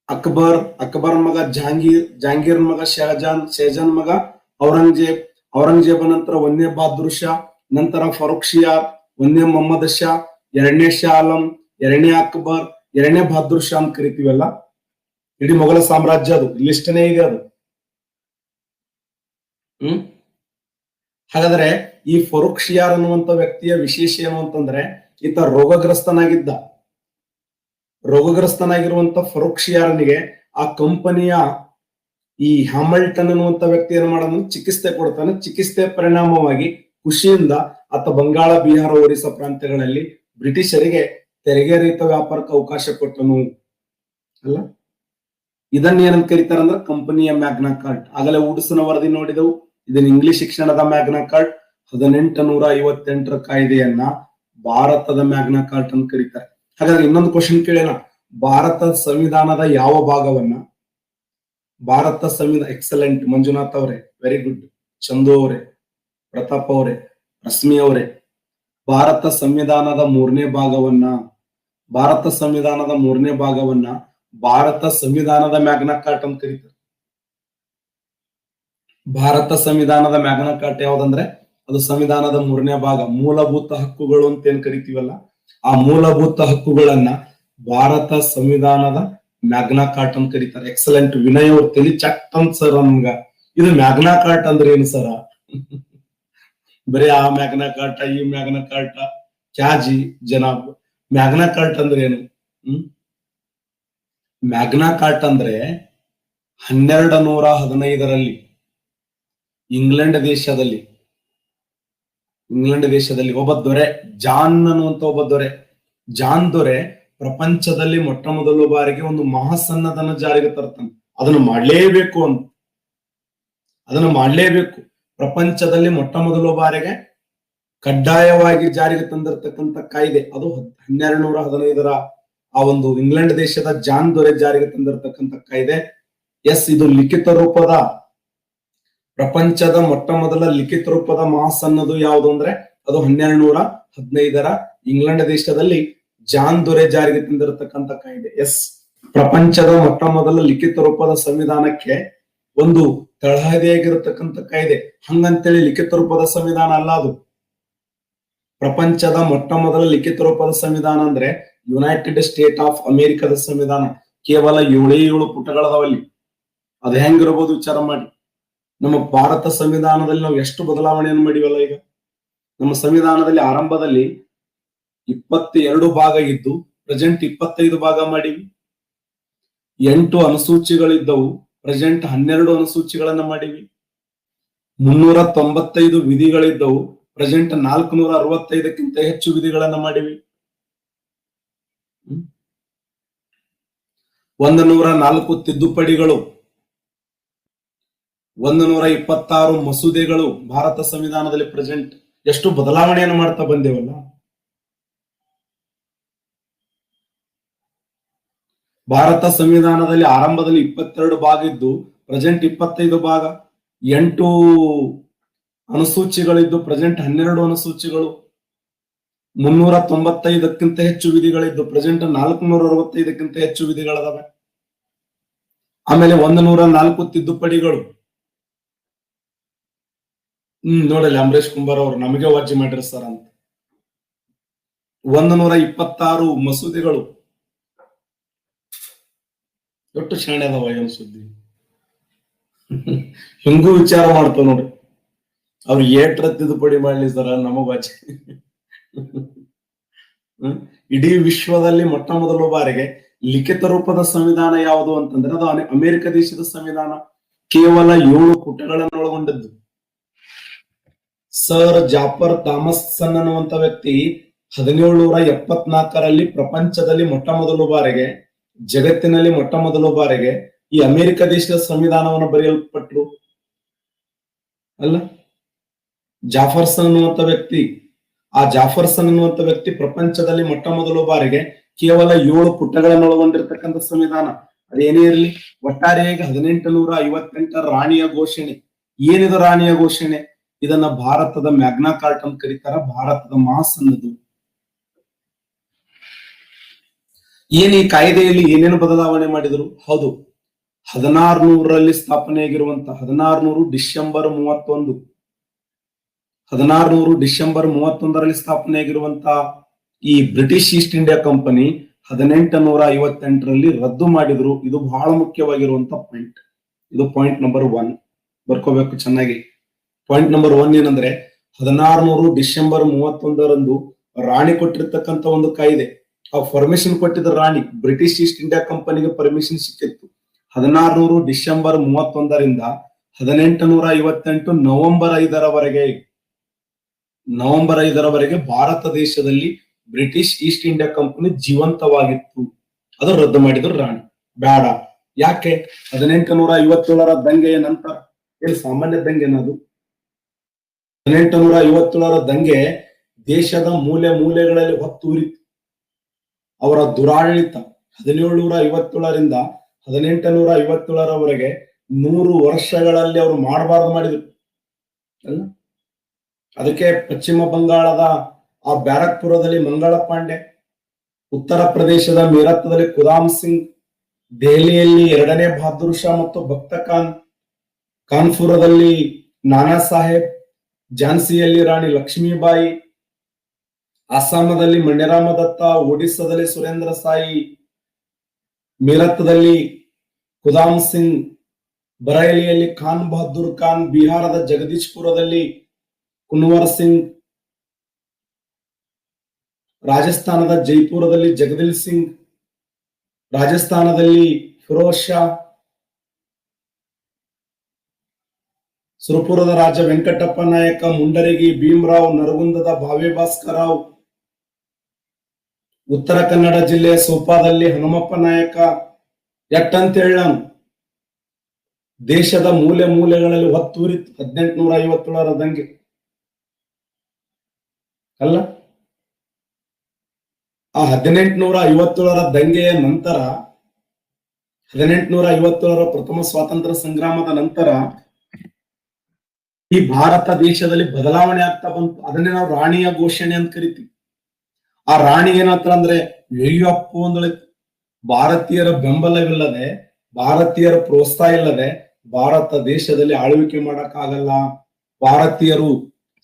[SPEAKER 1] ಅಕ್ಬರ್ ಮಗ ಜಹಾಂಗೀರ್ ಮಗ ಶಹಜಾನ್ ಮಗ ಔರಂಗಜೇಬ್ ನಂತರ 1ನೇ ಬಹದ್ದೂರ್ ಶಾ ನಂತರ ಫರೂಕ್ ಶಿಯಾರ್, ಒಂದನೇ ಮೊಹಮ್ಮದ್ ಶಾ, ಎರಡನೇ ಶಾ ಆಲಂ, ಎರಡನೇ ಅಕ್ಬರ್, ಎರಡನೇ ಬಹದ್ದೂರ್ ಶಾ ಅಂತ ಕರಿತೀವಲ್ಲ, ಇಡೀ ಮೊಘಲ ಸಾಮ್ರಾಜ್ಯ ಅದು ಲಿಸ್ಟ್ನೇ ಇದೆ ಅದು. ಹಾಗಾದ್ರೆ ಈ ಫರೂಕ್ ಶಿಯಾರ್ ಅನ್ನುವಂತ ವ್ಯಕ್ತಿಯ ವಿಶೇಷ ಏನು ಅಂತಂದ್ರೆ, ಈತ ರೋಗಗ್ರಸ್ತನಾಗಿರುವಂತ ಫರೂಕ್ ಶಿಯಾರನಿಗೆ ಆ ಕಂಪನಿಯ ಈ ಹ್ಯಾಮಿಲ್ಟನ್ ಅನ್ನುವಂತ ವ್ಯಕ್ತಿ ಏನ್ ಮಾಡೋದು, ಚಿಕಿತ್ಸೆ ಕೊಡ್ತಾನೆ. ಚಿಕಿತ್ಸೆ ಪರಿಣಾಮವಾಗಿ ಖುಷಿಯಿಂದ ಆತ ಬಂಗಾಳ, ಬಿಹಾರ, ಒರಿಸ್ಸಾ ಪ್ರಾಂತ್ಯಗಳಲ್ಲಿ ಬ್ರಿಟಿಷರಿಗೆ ತೆರಿಗೆ ರಹಿತ ವ್ಯಾಪಾರಕ್ಕೆ ಅವಕಾಶ ಕೊಟ್ಟನು ಅಲ್ಲ. ಇದನ್ನ ಏನಂತ ಕರೀತಾರಂದ್ರೆ ಕಂಪನಿಯ ಮ್ಯಾಗ್ನಾ ಕಾರ್ಟ್. ಆಗಲೇ ವುಡ್ಸ್ನ ವರದಿ ನೋಡಿದೆವು. ಇದನ್ನ ಇಂಗ್ಲಿಷ್ ಶಿಕ್ಷಣದ ಮ್ಯಾಗ್ನಾ ಕಾರ್ಟ್. 1858ರ ಕಾಯ್ದೆಯನ್ನ ಭಾರತದ ಮ್ಯಾಗ್ನಾ ಕಾರ್ಟ್ ಅಂತ ಕರೀತಾರೆ. ಹಾಗಾದ್ರೆ ಇನ್ನೊಂದು ಕ್ವಶನ್ ಕೇಳೋಣ, ಭಾರತದ ಸಂವಿಧಾನದ ಯಾವ ಭಾಗವನ್ನ, ಭಾರತ ಸಂವಿಧಾನ, ಎಕ್ಸಲೆಂಟ್ ಮಂಜುನಾಥ್ ಅವರೇ, ವೆರಿ ಗುಡ್. ಚಂದು ಅವರೇ, ಪ್ರತಾಪ್ ಅವರೇ, ರಶ್ಮಿ ಅವರೇ, ಭಾರತ ಸಂವಿಧಾನದ ಮೂರನೇ ಭಾಗವನ್ನ ಭಾರತ ಸಂವಿಧಾನದ ಮ್ಯಾಗ್ನಾ ಕಾರ್ಟ್ ಅಂತ ಕರೀತಾರೆ. ಭಾರತ ಸಂವಿಧಾನದ ಮ್ಯಾಗ್ನಾ ಕಾರ್ಟ್ ಯಾವ್ದಂದ್ರೆ ಅದು ಸಂವಿಧಾನದ ಮೂರನೇ ಭಾಗ, ಮೂಲಭೂತ ಹಕ್ಕುಗಳು ಅಂತ ಏನ್ ಕರಿತೀವಲ್ಲ, ಆ ಮೂಲಭೂತ ಹಕ್ಕುಗಳನ್ನ ಭಾರತ ಸಂವಿಧಾನದ ಮ್ಯಾಗ್ನಾ ಕಾರ್ಟ್ ಅಂತ ಕರೀತಾರೆ. ಎಕ್ಸಲೆಂಟ್ ವಿನಯ್ ಅವ್ರ ತಲಿ ಚಟ್ ಅಂತ ಸರ್ ನಮ್ಗ. ಇದು ಮ್ಯಾಗ್ನಾ ಕಾರ್ಟ್ ಅಂದ್ರೆ ಏನು ಸರ? ಬರೀ ಆ ಮ್ಯಾಗ್ನಾ ಕಾರ್ಟ, ಈ ಮ್ಯಾಗ್ನಾ ಕಾರ್ಟ, ಕ್ಯಾಜಿ ಜನಾಬ್. ಮ್ಯಾಗ್ನಾ ಕಾರ್ಟ್ ಅಂದ್ರೆ ಏನು? ಮ್ಯಾಗ್ನಾ ಕಾರ್ಟ್ ಅಂದ್ರೆ 1215ರಲ್ಲಿ ಇಂಗ್ಲೆಂಡ್ ದೇಶದಲ್ಲಿ ಒಬ್ಬ ದೊರೆ, ಜಾನ್ ಅನ್ನುವಂತ ಒಬ್ಬ ಜಾನ್ ದೊರೆ ಪ್ರಪಂಚದಲ್ಲಿ ಮೊಟ್ಟ ಮೊದಲ ಬಾರಿಗೆ ಒಂದು ಮಹಾಸನ್ನದನ್ನ ಜಾರಿಗೆ ತರ್ತಾನೆ. ಅದನ್ನು ಮಾಡ್ಲೇಬೇಕು. ಪ್ರಪಂಚದಲ್ಲಿ ಮೊಟ್ಟ ಮೊದಲ ಬಾರಿಗೆ ಕಡ್ಡಾಯವಾಗಿ ಜಾರಿಗೆ ತಂದಿರತಕ್ಕಂತ ಕಾಯ್ದೆ ಅದು 1215ರ ಆ ಒಂದು ಇಂಗ್ಲೆಂಡ್ ದೇಶದ ಜಾನ್ ದೊರೆ ಜಾರಿಗೆ ತಂದಿರತಕ್ಕಂತ ಕಾಯ್ದೆ. ಇದು ಲಿಖಿತ ರೂಪದ, ಪ್ರಪಂಚದ ಮೊಟ್ಟ ಮೊದಲ ಲಿಖಿತ ರೂಪದ ಮಹಾಸನ್ನದು ಯಾವುದು ಅಂದ್ರೆ ಅದು 1215ರ ಇಂಗ್ಲೆಂಡ್ ದೇಶದಲ್ಲಿ ಜಾನ್ ದೊರೆ ಜಾರಿಗೆ ತಂದಿರತಕ್ಕಂತ ಕಾಯ್ದೆ. ಪ್ರಪಂಚದ ಮೊಟ್ಟ ಮೊದಲ ಲಿಖಿತ ರೂಪದ ಸಂವಿಧಾನಕ್ಕೆ ಒಂದು ತಳಹದಿಯಾಗಿರತಕ್ಕಂತ ಕಾಯ್ದೆ. ಹಂಗಂತೇಳಿ ಲಿಖಿತ ರೂಪದ ಸಂವಿಧಾನ ಅಲ್ಲ ಅದು. ಪ್ರಪಂಚದ ಮೊಟ್ಟ ಮೊದಲ ಲಿಖಿತ ರೂಪದ ಸಂವಿಧಾನ ಅಂದ್ರೆ ಯುನೈಟೆಡ್ ಸ್ಟೇಟ್ ಆಫ್ ಅಮೆರಿಕದ ಸಂವಿಧಾನ. ಕೇವಲ 7 ಪುಟಗಳದಾವಲ್ಲಿ. ಅದು ಹೆಂಗಿರಬಹುದು ವಿಚಾರ ಮಾಡಿ. ನಮ್ಮ ಭಾರತ ಸಂವಿಧಾನದಲ್ಲಿ ನಾವು ಎಷ್ಟು ಬದಲಾವಣೆಯನ್ನು ಮಾಡಿವಲ್ಲ. ಈಗ ನಮ್ಮ ಸಂವಿಧಾನದಲ್ಲಿ ಆರಂಭದಲ್ಲಿ 22 ಭಾಗ ಇದ್ದು ಪ್ರೆಸೆಂಟ್ 25 ಭಾಗ ಮಾಡಿವಿ. 8 ಅನುಸೂಚಿಗಳಿದ್ದವು, ಪ್ರೆಸೆಂಟ್ 12 ಅನುಸೂಚಿಗಳನ್ನ ಮಾಡಿವಿ. 395 ವಿಧಿಗಳಿದ್ದವು, ಪ್ರೆಸೆಂಟ್ 465ಕ್ಕಿಂತ ಹೆಚ್ಚು ವಿಧಿಗಳನ್ನ ಮಾಡಿವಿ. 104 ತಿದ್ದುಪಡಿಗಳು, 126 ಮಸೂದೆಗಳು ಭಾರತ ಸಂವಿಧಾನದಲ್ಲಿ ಪ್ರೆಸೆಂಟ್. ಎಷ್ಟು ಬದಲಾವಣೆಯನ್ನು ಮಾಡ್ತಾ ಬಂದೇವಲ್ಲ. ಭಾರತ ಸಂವಿಧಾನದಲ್ಲಿ ಆರಂಭದಲ್ಲಿ 22 ಭಾಗ ಇದ್ದು ಪ್ರೆಸೆಂಟ್ 25 ಭಾಗ, 8 ಅನುಸೂಚಿಗಳಿದ್ದು ಪ್ರೆಸೆಂಟ್ 12 ಅನುಸೂಚಿಗಳು, 395ಕ್ಕಿಂತ ಹೆಚ್ಚು ವಿಧಿಗಳಿದ್ದು ಪ್ರೆಸೆಂಟ್ 465ಕ್ಕಿಂತ ಹೆಚ್ಚು ವಿಧಿಗಳದಾವೆ. ಆಮೇಲೆ 104 ತಿದ್ದುಪಡಿಗಳು. ನೋಡಲಿ ಅಂಬರೀಶ್ ಕುಂಬಾರ್ ಅವರು ನಮಗೆ ವಾಜಿ ಮಾಡಿರ ಸರ್ ಅಂತ. 126 ಮಸೂದೆಗಳು. ದೊಡ್ಡ ಶಾಣೆ ಅದಾವ ಏನ್ ಸುದ್ದಿ. ಹಿಂಗೂ ವಿಚಾರ ಮಾಡ್ತಾವ ನೋಡ್ರಿ. ಅವ್ರು ಏಟ್ರ ತಿದ್ದುಪಡಿ ಮಾಡ್ಲಿ ಸರ, ನಮಗ್ ವಾಜಿ. ಇಡೀ ವಿಶ್ವದಲ್ಲಿ ಮೊಟ್ಟ ಮೊದಲ ಬಾರಿಗೆ ಲಿಖಿತ ರೂಪದ ಸಂವಿಧಾನ ಯಾವುದು ಅಂತಂದ್ರೆ ಅದು ಅಮೆರಿಕ ದೇಶದ ಸಂವಿಧಾನ. ಕೇವಲ 7 ಪುಟಗಳನ್ನು ಒಳಗೊಂಡದ್ದು. ಸರ್ ಜಾಫರ್ ಥಾಮಸನ್ ಅನ್ನುವಂತ ವ್ಯಕ್ತಿ 1774ರಲ್ಲಿ ಪ್ರಪಂಚದಲ್ಲಿ ಮೊಟ್ಟ ಮೊದಲ ಬಾರಿಗೆ, ಜಗತ್ತಿನಲ್ಲಿ ಮೊಟ್ಟ ಮೊದಲ ಬಾರಿಗೆ ಈ ಅಮೆರಿಕ ದೇಶದ ಸಂವಿಧಾನವನ್ನು ಬರೆಯಲ್ಪಟ್ರು ಅಲ್ಲ. ಜಾಫರ್ಸನ್ ಅನ್ನುವಂತ ವ್ಯಕ್ತಿ, ಆ ಜಾಫರ್ಸನ್ ಅನ್ನುವಂತ ವ್ಯಕ್ತಿ ಪ್ರಪಂಚದಲ್ಲಿ ಮೊಟ್ಟ ಮೊದಲ ಬಾರಿಗೆ ಕೇವಲ 7 ಪುಟಗಳನ್ನು ಒಳಗೊಂಡಿರ್ತಕ್ಕಂಥ ಸಂವಿಧಾನ. ಅದೇನೇ ಇರಲಿ, ಒಟ್ಟಾರೆಯಾಗಿ 1858 ರಾಣಿಯ ಘೋಷಣೆ. ಏನಿದು ರಾಣಿಯ ಘೋಷಣೆ? ಇದನ್ನ ಭಾರತದ ಮ್ಯಾಗ್ನಾ ಕಾರ್ಟ್ ಅಂತ ಕರೀತಾರ, ಭಾರತದ ಮಹಾಸನ್ನದು. ಏನ್ ಈ ಕಾಯ್ದೆಯಲ್ಲಿ ಏನೇನು ಬದಲಾವಣೆ ಮಾಡಿದ್ರು? ಹೌದು, 1600ರಲ್ಲಿ ಸ್ಥಾಪನೆಯಾಗಿರುವಂತ 1600 ಡಿಸೆಂಬರ್ 31, 1600 ಡಿಸೆಂಬರ್ 31ರಲ್ಲಿ ಸ್ಥಾಪನೆಯಾಗಿರುವಂತಹ ಈ ಬ್ರಿಟಿಷ್ ಈಸ್ಟ್ ಇಂಡಿಯಾ ಕಂಪನಿ 1858ರಲ್ಲಿ ರದ್ದು ಮಾಡಿದ್ರು. ಇದು ಬಹಳ ಮುಖ್ಯವಾಗಿರುವಂತ ಪಾಯಿಂಟ್. ಇದು ಪಾಯಿಂಟ್ ನಂಬರ್ 1 ಬರ್ಕೋಬೇಕು ಚೆನ್ನಾಗಿ. ಪಾಯಿಂಟ್ ನಂಬರ್ 1 ಏನಂದ್ರೆ 1600 ಡಿಸೆಂಬರ್ 31ರಂದು ರಾಣಿ ಕೊಟ್ಟಿರ್ತಕ್ಕಂಥ ಒಂದು ಕಾಯ್ದೆ, ಆ ಪರ್ಮಿಷನ್ ಕೊಟ್ಟಿದ್ದ ರಾಣಿ, ಬ್ರಿಟಿಷ್ ಈಸ್ಟ್ ಇಂಡಿಯಾ ಕಂಪನಿಗೆ ಪರ್ಮಿಷನ್ ಸಿಕ್ಕಿತ್ತು 1600 ಡಿಸೆಂಬರ್ 31ರಿಂದ 1858 ನವೆಂಬರ್ 5ರವರೆಗೆ ಭಾರತ ದೇಶದಲ್ಲಿ ಬ್ರಿಟಿಷ್ ಈಸ್ಟ್ ಇಂಡಿಯಾ ಕಂಪನಿ ಜೀವಂತವಾಗಿತ್ತು. ಅದು ರದ್ದು ಮಾಡಿದ್ರು ರಾಣಿ. ಬೇಡ, ಯಾಕೆ? 1857ರ ದಂಗೆಯ ನಂತರ, ಏನು ಸಾಮಾನ್ಯ ದಂಗೆ ಏನದು? 1857ರ ದಂಗೆ ದೇಶದ ಮೂಲೆ ಮೂಲೆಗಳಲ್ಲಿ ಹೊತ್ತೂರಿತು. ಅವರ ದುರಾಡಳಿತ 1757ರಿಂದ 1857ರವರೆಗೆ 100 ವರ್ಷಗಳಲ್ಲಿ ಅವರು ಮಾಡಬಾರದು ಮಾಡಿದ್ರು ಅಲ್ಲ. ಅದಕ್ಕೆ ಪಶ್ಚಿಮ ಬಂಗಾಳದ ಆ ಬ್ಯಾರಕ್ಪುರದಲ್ಲಿ ಮಂಗಳ ಪಾಂಡೆ, ಉತ್ತರ ಪ್ರದೇಶದ ಮೀರತ್ದಲ್ಲಿ ಕುದಾಮ್ ಸಿಂಗ್, ದೆಹಲಿಯಲ್ಲಿ 2ನೇ ಬಹದ್ದೂರ್ ಶಾ ಮತ್ತು ಭಕ್ತ ಖಾನ್, ಕಾನ್ಪುರದಲ್ಲಿ ನಾನಾ ಸಾಹೇಬ್, ಝಾನ್ಸಿಯಲ್ಲಿ ರಾಣಿ ಲಕ್ಷ್ಮೀಬಾಯಿ, ಅಸ್ಸಾಮದಲ್ಲಿ ಮಣ್ಯರಾಮ ದತ್ತ, ಒಡಿಸ್ಸಾದಲ್ಲಿ ಸುರೇಂದ್ರ ಸಾಯಿ, ಮೀರತ್ದಲ್ಲಿ ಕುದಾಮ್ ಸಿಂಗ್, ಬರೇಲಿಯಲ್ಲಿ ಖಾನ್ ಬಹದ್ದೂರ್ ಖಾನ್, ಬಿಹಾರದ ಜಗದೀಶ್ಪುರದಲ್ಲಿ ಕುನ್ವರ್ ಸಿಂಗ್, ರಾಜಸ್ಥಾನದ ಜೈಪುರದಲ್ಲಿ ಜಗದೀಲ್ ಸಿಂಗ್, ರಾಜಸ್ಥಾನದಲ್ಲಿ ಫಿರೋಜ್ ಶಾ, ಸುರಪುರದ ರಾಜ ವೆಂಕಟಪ್ಪ ನಾಯಕ, ಮುಂಡರಗಿ ಭೀಮರಾವ್, ನರಗುಂದದ ಭಾವೆ ಭಾಸ್ಕರ ರಾವ್, ಉತ್ತರ ಕನ್ನಡ ಜಿಲ್ಲೆಯ ಸೋಪಾದಲ್ಲಿ ಹನುಮಪ್ಪ ನಾಯಕ. ಎಟ್ಟಂತ ಹೇಳ, ದೇಶದ ಮೂಲೆ ಮೂಲೆಗಳಲ್ಲಿ ಹೊತ್ತೂರಿತ್ತು 1857ರ ದಂಗೆ ಅಲ್ಲ. ಆ 1857ರ ದಂಗೆಯ ನಂತರ, 1857ರ ಪ್ರಥಮ ಸ್ವಾತಂತ್ರ್ಯ ಸಂಗ್ರಾಮದ ನಂತರ ಈ ಭಾರತ ದೇಶದಲ್ಲಿ ಬದಲಾವಣೆ ಆಗ್ತಾ ಬಂತು. ಅದನ್ನೇ ನಾವು ರಾಣಿಯ ಘೋಷಣೆ ಅಂತ ಕರಿತೀವಿ. ಆ ರಾಣಿ ಏನಂತ ಅಂದ್ರೆ, ಅಯ್ಯಪ್ಪ ಅಂದ್ರೆ ಭಾರತೀಯರ ಬೆಂಬಲವಿಲ್ಲದೆ, ಭಾರತೀಯರ ಪ್ರೋತ್ಸಾಹ ಇಲ್ಲದೆ ಭಾರತ ದೇಶದಲ್ಲಿ ಆಳ್ವಿಕೆ ಮಾಡಕ್ ಆಗಲ್ಲ. ಭಾರತೀಯರು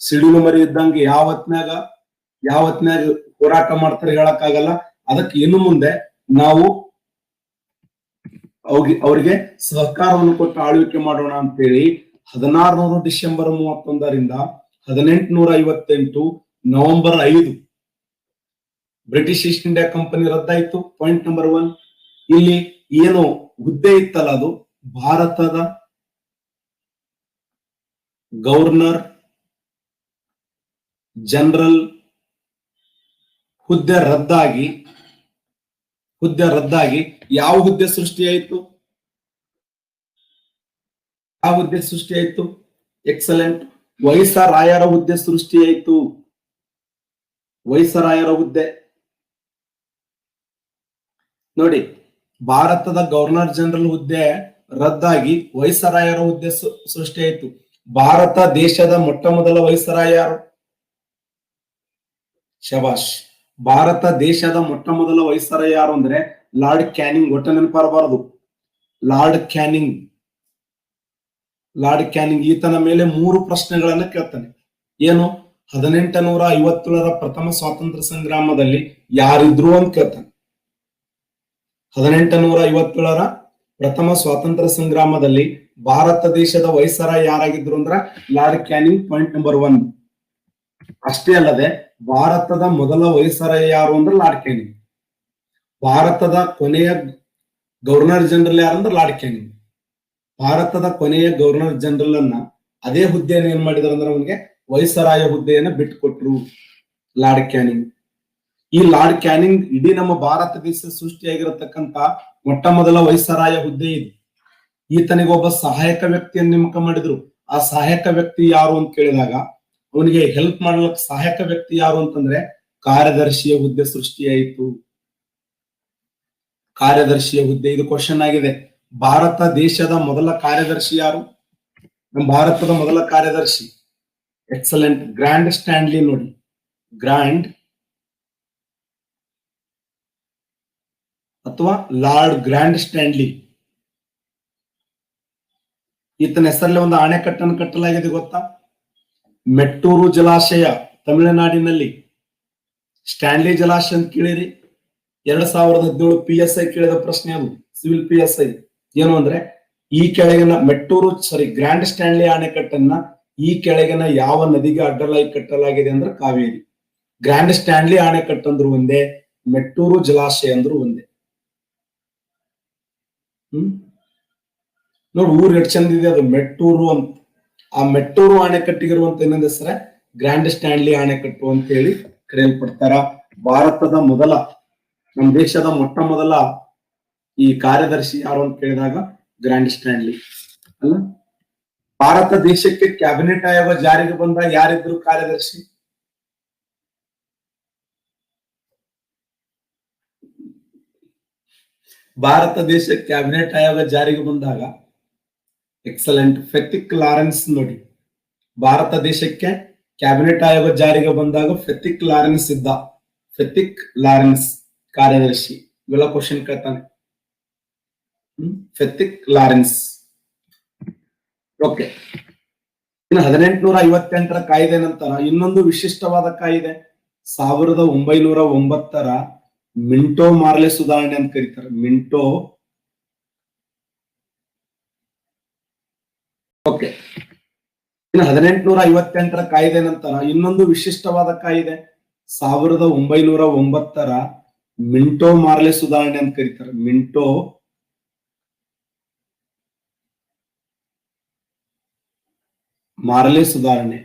[SPEAKER 1] ಸಿಡಿಲು ಮರಿ ಇದ್ದಂಗೆ ಯಾವತ್ನ್ಯಾಗ ಹೋರಾಟ ಮಾಡ್ತಾರೆ ಹೇಳಕ್ಕಾಗಲ್ಲ. ಅದಕ್ಕೆ ಇನ್ನು ಮುಂದೆ ನಾವು ಅವ್ರಿಗೆ ಸಹಕಾರವನ್ನು ಕೊಟ್ಟು ಆಳ್ವಿಕೆ ಮಾಡೋಣ ಅಂತೇಳಿ 1600 ಡಿಸೆಂಬರ್ 31ರಿಂದ 1858 November 5 British East India company ರದ್ದಾಯ್ತು. Point number 1. ಇಲ್ಲಿ ಏನು ಹುದ್ದೆ ಇತ್ತಲ್ಲ, ಅದು ಭಾರತದ ಗವರ್ನರ್ ಜನರಲ್ ಹುದ್ದೆ ರದ್ದಾಗಿ ಯಾವ ಹುದ್ದೆ ಸೃಷ್ಟಿಯಾಯಿತು? ಎಕ್ಸಲೆಂಟ್, ವೈಸರಾಯರ ಹುದ್ದೆ ಸೃಷ್ಟಿಯಾಯಿತು. ವೈಸರಾಯರ ಹುದ್ದೆ ನೋಡಿ, ಭಾರತದ ಗವರ್ನರ್ ಜನರಲ್ ಹುದ್ದೆ ರದ್ದಾಗಿ ವೈಸರಾಯರ ಹುದ್ದೆ ಸೃಷ್ಟಿಯಾಯಿತು. ಭಾರತ ದೇಶದ ಮೊಟ್ಟ ಮೊದಲ ವೈಸರಾಯ ಯಾರು? ಶಬಾಷ್. ಭಾರತ ದೇಶದ ಮೊಟ್ಟ ಮೊದಲ ವೈಸರಾಯ ಯಾರು ಅಂದ್ರೆ ಲಾರ್ಡ್ ಕ್ಯಾನಿಂಗ್. ಒಟ್ಟ ನೆನಪಾರಬಾರದು, ಲಾರ್ಡ್ ಕ್ಯಾನಿಂಗ್. ಈತನ ಮೇಲೆ 3 ಪ್ರಶ್ನೆಗಳನ್ನ ಕೇಳ್ತಾನೆ. ಏನು? 1857ರ ಪ್ರಥಮ ಸ್ವಾತಂತ್ರ್ಯ ಸಂಗ್ರಾಮದಲ್ಲಿ ಯಾರಿದ್ರು ಅಂತ ಕೇಳ್ತಾನೆ. 1857ರ ಪ್ರಥಮ ಸ್ವಾತಂತ್ರ್ಯ ಸಂಗ್ರಾಮದಲ್ಲಿ ಭಾರತ ದೇಶದ ವೈಸರಾಯ ಯಾರಾಗಿದ್ರು ಅಂದ್ರ ಲಾರ್ಡ್ ಕ್ಯಾನಿಂಗ್. Point number 1. ಅಷ್ಟೇ ಅಲ್ಲದೆ ಭಾರತದ ಮೊದಲ ವೈಸರಾಯ ಯಾರು ಅಂದ್ರೆ ಲಾರ್ಡ್ ಕ್ಯಾನಿಂಗ್. ಭಾರತದ ಕೊನೆಯ ಗವರ್ನರ್ ಜನರಲ್ ಯಾರಂದ್ರೆ ಲಾರ್ಡ್ ಕ್ಯಾನಿಂಗ್. ಭಾರತದ ಕೊನೆಯ ಗವರ್ನರ್ ಜನರಲ್ ಅನ್ನ ಅದೇ ಹುದ್ದೆಯನ್ನು ಏನ್ ಮಾಡಿದಾರೆ ಅಂದ್ರೆ ಅವನಿಗೆ ವೈಸರಾಯ ಹುದ್ದೆಯನ್ನ ಬಿಟ್ಟುಕೊಟ್ರು ಲಾರ್ಡ್ ಕ್ಯಾನಿಂಗ್. ಈ ಲಾರ್ಡ್ ಕ್ಯಾನಿಂಗ್ ಇಡೀ ನಮ್ಮ ಭಾರತ ದೇಶ ಸೃಷ್ಟಿಯಾಗಿರತಕ್ಕಂತ ಮೊಟ್ಟ ಮೊದಲ ವೈಸರಾಯ ಹುದ್ದೆ ಇದು. ಈತನಿಗೆ ಒಬ್ಬ ಸಹಾಯಕ ವ್ಯಕ್ತಿಯನ್ನು ನೇಮಕ ಮಾಡಿದ್ರು. ಆ ಸಹಾಯಕ ವ್ಯಕ್ತಿ ಯಾರು ಅಂತ ಕೇಳಿದಾಗ ಅವನಿಗೆ ಹೆಲ್ಪ್ ಮಾಡ್ಲಿಕ್ಕೆ ಸಹಾಯಕ ವ್ಯಕ್ತಿ ಯಾರು ಅಂತಂದ್ರೆ ಕಾರ್ಯದರ್ಶಿಯ ಹುದ್ದೆ ಸೃಷ್ಟಿಯಾಯಿತು. ಕಾರ್ಯದರ್ಶಿಯ ಹುದ್ದೆ, ಇದು ಕ್ವಶನ್ ಆಗಿದೆ. ಭಾರತ ದೇಶದ ಮೊದಲ ಕಾರ್ಯದರ್ಶಿ ಯಾರು? ನಮ್ಮ ಭಾರತದ ಮೊದಲ ಕಾರ್ಯದರ್ಶಿ ಎಕ್ಸಲೆಂಟ್, ಗ್ರ್ಯಾಂಡ್ ಸ್ಟ್ಯಾನ್ಲಿ. ನೋಡಿ, ಗ್ರ್ಯಾಂಡ್ ಅಥವಾ ಲಾರ್ಡ್ ಗ್ರ್ಯಾಂಡ್ ಸ್ಟ್ಯಾನ್ಲಿ. ಈತನ ಹೆಸರಲ್ಲಿ ಒಂದು ಅಣೆಕಟ್ಟನ್ನು ಕಟ್ಟಲಾಗಿದೆ, ಗೊತ್ತಾ? ಮೆಟ್ಟೂರು ಜಲಾಶಯ ತಮಿಳುನಾಡಿನಲ್ಲಿ. ಸ್ಟ್ಯಾನ್ಲಿ ಜಲಾಶಯ ಅಂತ ಕೇಳಿರಿ. 2017 PSI ಕೇಳಿದ ಪ್ರಶ್ನೆ ಅದು, ಸಿವಿಲ್ PSI. ಏನು ಅಂದ್ರೆ ಈ ಕೆಳಗಿನ ಗ್ರ್ಯಾಂಡ್ ಸ್ಟ್ಯಾನ್ಲಿ ಅಣೆಕಟ್ಟನ್ನ ಈ ಕೆಳಗಿನ ಯಾವ ನದಿಗೆ ಅಡ್ಡಲಾಗಿ ಕಟ್ಟಲಾಗಿದೆ ಅಂದ್ರೆ ಕಾವೇರಿ. ಗ್ರ್ಯಾಂಡ್ ಸ್ಟ್ಯಾನ್ಲಿ ಅಣೆಕಟ್ಟು ಅಂದ್ರು ಒಂದೇ, ಮೆಟ್ಟೂರು ಜಲಾಶಯ ಅಂದ್ರು ಒಂದೇ. ನೋಡಿ ಊರ್ ಎಷ್ಟು ಚಂದ ಇದೆ ಅದು, ಮೆಟ್ಟೂರು ಅಂತ. ಆ ಮೆಟ್ಟೂರು ಅಣೆಕಟ್ಟಿಗಿರುವಂತ ಇನ್ನೊಂದು ಹೆಸರ ಗ್ರ್ಯಾಂಡ್ ಸ್ಟ್ಯಾನ್ಲಿ ಅಣೆಕಟ್ಟು ಅಂತ ಹೇಳಿ ಕರೆಯಲ್ಪಡ್ತಾರ. ಭಾರತದ ಮೊದಲ, ನಮ್ಮ ದೇಶದ ಮೊಟ್ಟ ಮೊದಲ ಈ ಕಾರ್ಯದರ್ಶಿ ಯಾರು ಅಂತ ಕೇಳಿದಾಗ ಗ್ರ್ಯಾಂಡ್ ಸ್ಟ್ಯಾನ್ಲಿ ಅಲ್ಲ. ಭಾರತ ದೇಶಕ್ಕೆ ಕ್ಯಾಬಿನೆಟ್ ಆಯೋಗ ಜಾರಿಗೆ ಬಂದಾಗ ಯಾರಿದ್ರು ಕಾರ್ಯದರ್ಶಿ? ಭಾರತ ದೇಶ ಕ್ಯಾಬಿನೆಟ್ ಆಯೋಗ ಜಾರಿಗೆ ಬಂದಾಗ ಎಕ್ಸಲೆಂಟ್, ಫೆಥಿಕ್ ಲಾರೆನ್ಸ್. ನೋಡಿ, ಭಾರತ ದೇಶಕ್ಕೆ ಕ್ಯಾಬಿನೆಟ್ ಆಯೋಗ ಜಾರಿಗೆ ಬಂದಾಗ ಫೆಥಿಕ್ ಲಾರೆನ್ಸ್ ಇದ್ದ. ಫೆಥಿಕ್ ಲಾರೆನ್ಸ್ ಕಾರ್ಯದರ್ಶಿ. ಇವೆಲ್ಲ ಕ್ವಶನ್ ಕೇಳ್ತಾನೆ. Pethick Lawrence. ಓಕೆ. ಇನ್ನು 1858 ಕಾಯ್ದೆ ನಂತರ ಇನ್ನೊಂದು ವಿಶಿಷ್ಟವಾದ ಕಾಯ್ದೆ 1909 ಮಿಂಟೋ ಮಾರ್ಲೆ ಸುಧಾರಣೆ ಅಂತ ಕರೀತಾರೆ. ಮಿಂಟೋ. ಓಕೆ. ಇನ್ನು 1858 ಕಾಯ್ದೆ ನಂತರ ಇನ್ನೊಂದು ವಿಶಿಷ್ಟವಾದ ಕಾಯ್ದೆ 1909 ಮಿಂಟೋ ಮಾರ್ಲೆ ಸುಧಾರಣೆ ಅಂತ ಕರೀತಾರೆ. ಮಿಂಟೋ ಮಾರ್ಲೆ ಸುಧಾರಣೆ.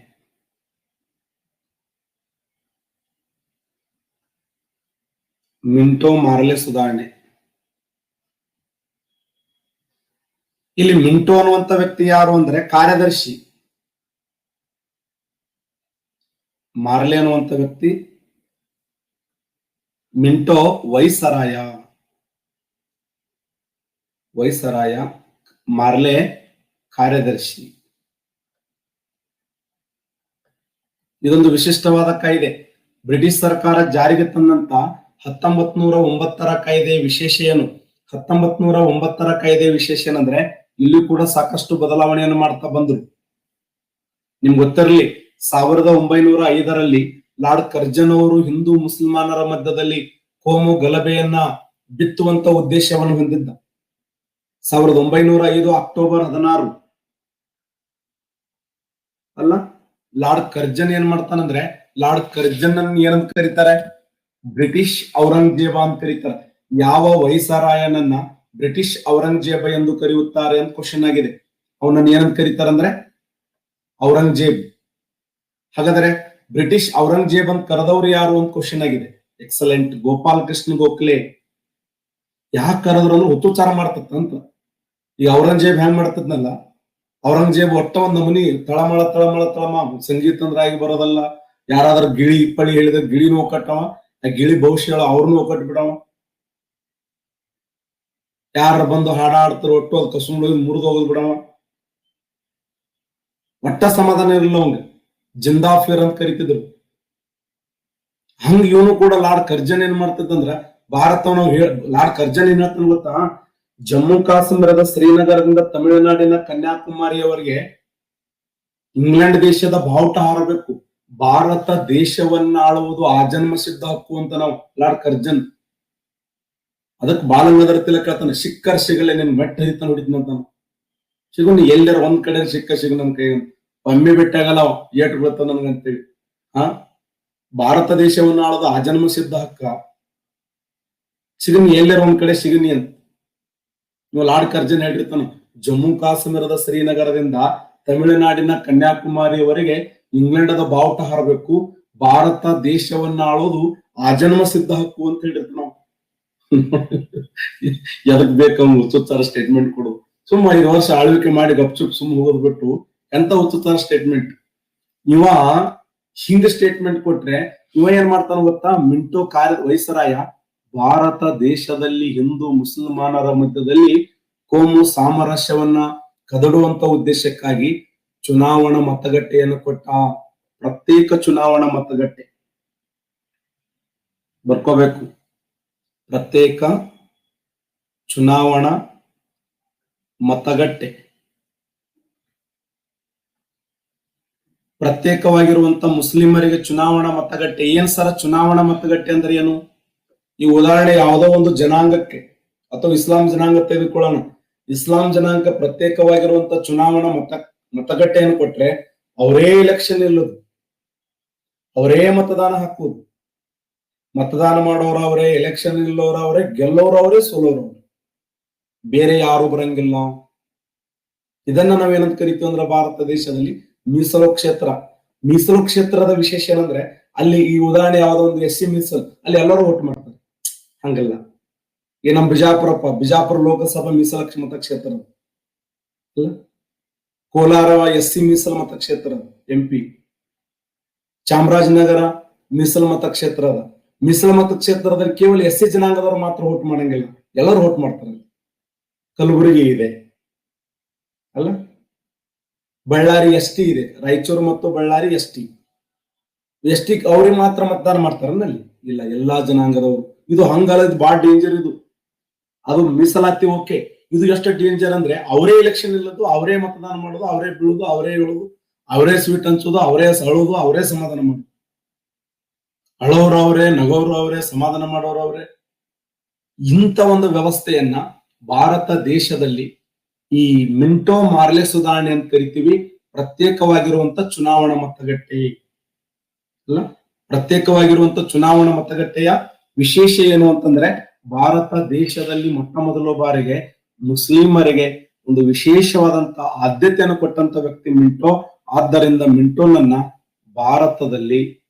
[SPEAKER 1] ಮಿಂಟೋ ಮಾರ್ಲೆ ಸುಧಾರಣೆ. ಇಲ್ಲಿ ಮಿಂಟೋ ಅನ್ನುವಂತ ವ್ಯಕ್ತಿ ಯಾರು ಅಂದ್ರೆ ಕಾರ್ಯದರ್ಶಿ. ಮಾರ್ಲೆ ಅನ್ನುವಂತ ವ್ಯಕ್ತಿ ಮಿಂಟೋ ವೈಸರಾಯ. ವೈಸರಾಯ, ಮಾರ್ಲೆ ಕಾರ್ಯದರ್ಶಿ. ಇದೊಂದು ವಿಶಿಷ್ಟವಾದ ಕಾಯ್ದೆ. ಬ್ರಿಟಿಷ್ ಸರ್ಕಾರ ಜಾರಿಗೆ ತಂದಂತ 1909 ಕಾಯ್ದೆ ವಿಶೇಷ ಏನು? 1909 ಕಾಯ್ದೆ ವಿಶೇಷ ಏನಂದ್ರೆ ಇಲ್ಲಿ ಕೂಡ ಸಾಕಷ್ಟು ಬದಲಾವಣೆಯನ್ನು ಮಾಡ್ತಾ ಬಂದ್ರು. ನಿಮ್ಗೆ ಗೊತ್ತಿರಲಿ, 1905 ಲಾರ್ಡ್ ಕರ್ಜನ್ ಅವರು ಹಿಂದೂ ಮುಸಲ್ಮಾನರ ಮಧ್ಯದಲ್ಲಿ ಕೋಮು ಗಲಭೆಯನ್ನ ಬಿತ್ತುವಂತ ಉದ್ದೇಶವನ್ನು ಹೊಂದಿದ್ದ. 1905 ಅಕ್ಟೋಬರ್ 16 ಅಲ್ಲ, ಲಾರ್ಡ್ ಕರ್ಜನ್ ಏನ್ ಮಾಡ್ತಾನಂದ್ರೆ, ಲಾರ್ಡ್ ಕರ್ಜನ್ ಅನ್ನು ಏನಂತ ಕರೀತಾರೆ? ಬ್ರಿಟಿಷ್ ಔರಂಗಜೇಬ ಅಂತ ಕರೀತಾರೆ. ಯಾವ ವೈಸರಾಯನನ್ನ ಬ್ರಿಟಿಷ್ ಔರಂಗಜೇಬ ಎಂದು ಕರೆಯುತ್ತಾರೆ ಅಂತ ಕ್ವಶನ್ ಆಗಿದೆ. ಅವನನ್ನ ಏನಂತ ಕರೀತಾರಂದ್ರೆ ಔರಂಗಜೇಬ್. ಹಾಗಾದ್ರೆ ಬ್ರಿಟಿಷ್ ಔರಂಗಜೇಬ್ ಅಂತ ಕರೆದವ್ರು ಯಾರು ಅಂತ ಕ್ವಶನ್ ಆಗಿದೆ. ಎಕ್ಸಲೆಂಟ್, ಗೋಪಾಲ್ ಕೃಷ್ಣ ಗೋಖಲೆ. ಯಾಕೆ ಕರೆದ್ರು ಅಂದ್ರೆ ಹುತ್ತುಚಾರ ಮಾಡ್ತಂತ. ಈಗ ಔರಂಗಜೇಬ್ ಹೆಂಗ್ ಮಾಡ್ತದ್ನಲ್ಲ, ಔರಂಗಜೇಬ್ ಒಟ್ಟ ಒಂದ್ ನಮನಿ ತಳಮಳ ತಳಮಳ ತಳಮ ಸಂಗೀತ ಅಂದ್ರೆ ಆಗಿ ಬರೋದಲ್ಲ. ಯಾರಾದ್ರೂ ಗಿಳಿ ಇಪ್ಪಳಿ ಹೇಳಿದ್ರೆ ಗಿಳಿನೂ ಒಕ್ಕಟ್ಟವ, ಆ ಗಿಳಿ ಭವಿಷ್ಯ ಅವ್ರನ್ನೂ ಒಕ್ಕಟ್ಟು ಬಿಡವ. ಯಾರ ಬಂದು ಹಾಡ ಆಡ್ತಾರ ಒಟ್ಟು ಅದು ಕಸುಂಡ್ ಮುರಿದು ಹೋಗೋದು ಬಿಡವ. ಒಟ್ಟ ಸಮಾಧಾನ ಇರಲಿಲ್ಲ ಅವಂಗ. ಜಿಂದಾಫಿರ್ ಅಂತ ಕರಿತಿದ್ರು. ಹಂಗ ಇವನು ಕೂಡ ಲಾರ್ಡ್ ಕರ್ಜನ್ ಏನ್ ಮಾಡ್ತಿದ್ದಂದ್ರ ಭಾರತವನ್ನು ಲಾರ್ಡ್ ಕರ್ಜನ್ ಏನ್ ಹೇಳ್ತಾನ ಗೊತ್ತಾ? ಜಮ್ಮು ಕಾಶ್ಮೀರದ ಶ್ರೀನಗರದಿಂದ ತಮಿಳುನಾಡಿನ ಕನ್ಯಾಕುಮಾರಿಯವರೆಗೆ ಇಂಗ್ಲೆಂಡ್ ದೇಶದ ಬಾವುಟ ಹಾರಬೇಕು. ಭಾರತ ದೇಶವನ್ನ ಆಳುವುದು ಆಜನ್ಮ ಸಿದ್ಧ ಹಕ್ಕು ಅಂತ ನಾವು ಲಾರ್ಡ್ ಕರ್ಜನ್. ಅದಕ್ಕೆ ಬಾಲಗಂಗಾಧರ ತಿಲಕ್ ಹೇಳ್ತಾನೆ, ಸಿಕ್ಕರ್ ಸಿಗಲೆ ನಿನ್ ಮೆಟ್ಟ ಹಿಡಿತ ನೋಡಿದ್ನಂತ. ಸಿಗು ನೀ ಎಲ್ಲರ ಒಂದ್ ಕಡೆ ಸಿಕ್ಕ ಸಿಗು ನನ್ ಕೈ ಒಮ್ಮೆ ಬಿಟ್ಟಾಗಲ್ಲ ಏಟ್ ಬೀಳ್ತಾವ ನನ್ಗಂತೇಳಿ. ಭಾರತ ದೇಶವನ್ನ ಆಳೋದು ಆಜನ್ಮ ಸಿದ್ಧ ಹಕ್ಕ. ಸಿಗನಿ ಎಲ್ಲರ ಒಂದ್ ಕಡೆ ಸಿಗನಿ ಅಂತ ನೀವು ಲಾರ್ಡ್ ಕರ್ಜನ್ ಹೇಳಿರ್ತಾನ. ಜಮ್ಮು ಕಾಶ್ಮೀರದ ಶ್ರೀನಗರದಿಂದ ತಮಿಳುನಾಡಿನ ಕನ್ಯಾಕುಮಾರಿಯವರೆಗೆ ಇಂಗ್ಲೆಂಡದ ಬಾವುಟ ಹಾರಬೇಕು. ಭಾರತ ದೇಶವನ್ನ ಆಳೋದು ಆಜನ್ಮ ಸಿದ್ಧ ಹಕ್ಕು ಅಂತ ಹೇಳಿರ್ತಾನ. ಎದಕ್ ಬೇಕು ಹುಚ್ಚುತ್ತಾರ ಸ್ಟೇಟ್ಮೆಂಟ್ ಕೊಡು. ಸುಮ್ಮ 5 ವರ್ಷ ಆಳ್ವಿಕೆ ಮಾಡಿ ಗಪ್ಚುಪ್ ಸುಮ್ಮ ಹೋಗೋದ್ ಬಿಟ್ಟು ಎಂತ ಹುಚ್ಚುತ್ತಾರ ಸ್ಟೇಟ್ಮೆಂಟ್. ಇವ ಹಿಂಗ್ ಸ್ಟೇಟ್ಮೆಂಟ್ ಕೊಟ್ರೆ ಇವ ಏನ್ ಮಾಡ್ತಾನ ಗೊತ್ತಾ? ಮಿಂಟೋ ವೈಸರಾಯ ಭಾರತ ದೇಶದಲ್ಲಿ ಹಿಂದೂ ಮುಸಲ್ಮಾನರ ಮಧ್ಯದಲ್ಲಿ ಕೋಮು ಸಾಮರಸ್ಯವನ್ನ ಕದಡುವಂತ ಉದ್ದೇಶಕ್ಕಾಗಿ ಚುನಾವಣಾ ಮತಗಟ್ಟೆಯನ್ನು ಕೊಟ್ಟ. ಪ್ರತ್ಯೇಕ ಚುನಾವಣಾ ಮತಗಟ್ಟೆ ಬರ್ಕೋಬೇಕು. ಪ್ರತ್ಯೇಕ ಚುನಾವಣಾ ಮತಗಟ್ಟೆ. ಪ್ರತ್ಯೇಕವಾಗಿರುವಂತ ಮುಸ್ಲಿಮರಿಗೆ ಚುನಾವಣಾ ಮತಗಟ್ಟೆ. ಏನ್ ಸರ ಚುನಾವಣಾ ಮತಗಟ್ಟೆ ಅಂದ್ರೆ ಏನು? ಈ ಉದಾಹರಣೆ ಯಾವುದೋ ಒಂದು ಜನಾಂಗಕ್ಕೆ ಅಥವಾ ಇಸ್ಲಾಂ ಜನಾಂಗ ತೆಗೆದುಕೊಳ್ಳೋಣ. ಇಸ್ಲಾಂ ಜನಾಂಗ ಪ್ರತ್ಯೇಕವಾಗಿರುವಂತ ಚುನಾವಣಾ ಮತಗಟ್ಟೆಯನ್ನು ಕೊಟ್ರೆ ಅವರೇ ಎಲೆಕ್ಷನ್ ನಿಲ್ಲೋದು, ಅವರೇ ಮತದಾನ ಹಾಕುವುದು, ಮತದಾನ ಮಾಡೋರು ಅವರೇ, ಎಲೆಕ್ಷನ್ ನಿಲ್ಲೋರು ಅವರೇ, ಗೆಲ್ಲೋರು ಅವರೇ, ಸೋಲೋರು ಅವರೇ, ಬೇರೆ ಯಾರು ಬರಂಗಿಲ್ಲ. ಇದನ್ನ ನಾವೇನಂತ ಕರಿತೀವಿ ಅಂದ್ರೆ ಭಾರತ ದೇಶದಲ್ಲಿ ಮೀಸಲು ಕ್ಷೇತ್ರ. ಮೀಸಲು ಕ್ಷೇತ್ರದ ವಿಶೇಷ ಏನಂದ್ರೆ ಅಲ್ಲಿ ಈ ಉದಾಹರಣೆ ಯಾವ್ದೋ ಒಂದು SC ಮೀಸಲು, ಅಲ್ಲಿ ಎಲ್ಲರೂ ವೋಟ್ ಮಾಡ್ತಾರೆ. ಹಂಗಲ್ಲ. ಈ ನಮ್ ಬಿಜಾಪುರ ಲೋಕಸಭಾ ಮೀಸಲ ಮತಕ್ಷೇತ್ರ ಅಲ್ಲ, ಕೋಲಾರ SC ಮೀಸಲು ಮತಕ್ಷೇತ್ರ MP, ಚಾಮರಾಜನಗರ ಮೀಸಲು ಮತಕ್ಷೇತ್ರ ಅದ. ಮೀಸಲು ಮತಕ್ಷೇತ್ರದಲ್ಲಿ ಕೇವಲ SC ಜನಾಂಗದವರು ಮಾತ್ರ ವೋಟ್ ಮಾಡಂಗಿಲ್ಲ, ಎಲ್ಲರೂ ವೋಟ್ ಮಾಡ್ತಾರೆ. ಕಲಬುರಗಿ ಇದೆ ಅಲ್ಲ, ಬಳ್ಳಾರಿ ST ಇದೆ, ರಾಯಚೂರು ಮತ್ತು ಬಳ್ಳಾರಿ ST ಅವ್ರಿಗೆ ಮಾತ್ರ ಮತದಾನ ಮಾಡ್ತಾರಲ್ಲಿ? ಇಲ್ಲ, ಎಲ್ಲಾ ಜನಾಂಗದವರು. ಇದು ಹಂಗಲ್ಲ, ಇದು ಬಾಳ ಡೇಂಜರ್. ಇದು ಅದು ಮೀಸಲಾತಿ ಓಕೆ, ಇದು ಎಷ್ಟು ಡೇಂಜರ್ ಅಂದ್ರೆ ಅವರೇ ಎಲೆಕ್ಷನ್ ಇಲ್ಲದು, ಅವರೇ ಮತದಾನ ಮಾಡೋದು, ಅವರೇ ಬೀಳುದು, ಅವರೇ ಹೇಳುದು, ಅವರೇ ಸ್ವೀಟ್ ಹಂಚೋದು, ಅವರೇ ಅಳುವುದು, ಅವರೇ ಸಮಾಧಾನ ಮಾಡೋದು. ಅಳೋರು ಅವರೇ, ನಗೋರು ಅವರೇ, ಸಮಾಧಾನ ಮಾಡೋರು ಅವರೇ. ಇಂಥ ಒಂದು ವ್ಯವಸ್ಥೆಯನ್ನ ಭಾರತ ದೇಶದಲ್ಲಿ ಈ ಮಿಂಟೋ ಮಾರ್ಲೆ ಸುಧಾರಣೆ ಅಂತ ಕರಿತೀವಿ. ಪ್ರತ್ಯೇಕವಾಗಿರುವಂತ ಚುನಾವಣಾ ಮತಗಟ್ಟೆ ಅಲ್ಲ, ಪ್ರತ್ಯೇಕವಾಗಿರುವಂತ ಚುನಾವಣಾ ಮತಗಟ್ಟೆಯ ವಿಶೇಷ ಏನು ಅಂತಂದ್ರೆ ಭಾರತ ದೇಶದಲ್ಲಿ ಮೊಟ್ಟ ಮೊದಲ ಬಾರಿಗೆ ಮುಸ್ಲಿಮರಿಗೆ ಒಂದು ವಿಶೇಷವಾದಂತ ಆದ್ಯತೆಯನ್ನು ಕೊಟ್ಟಂತ ವ್ಯಕ್ತಿ ಮಿಂಟೋ. ಆದ್ದರಿಂದ ಮಿಂಟೋನನ್ನ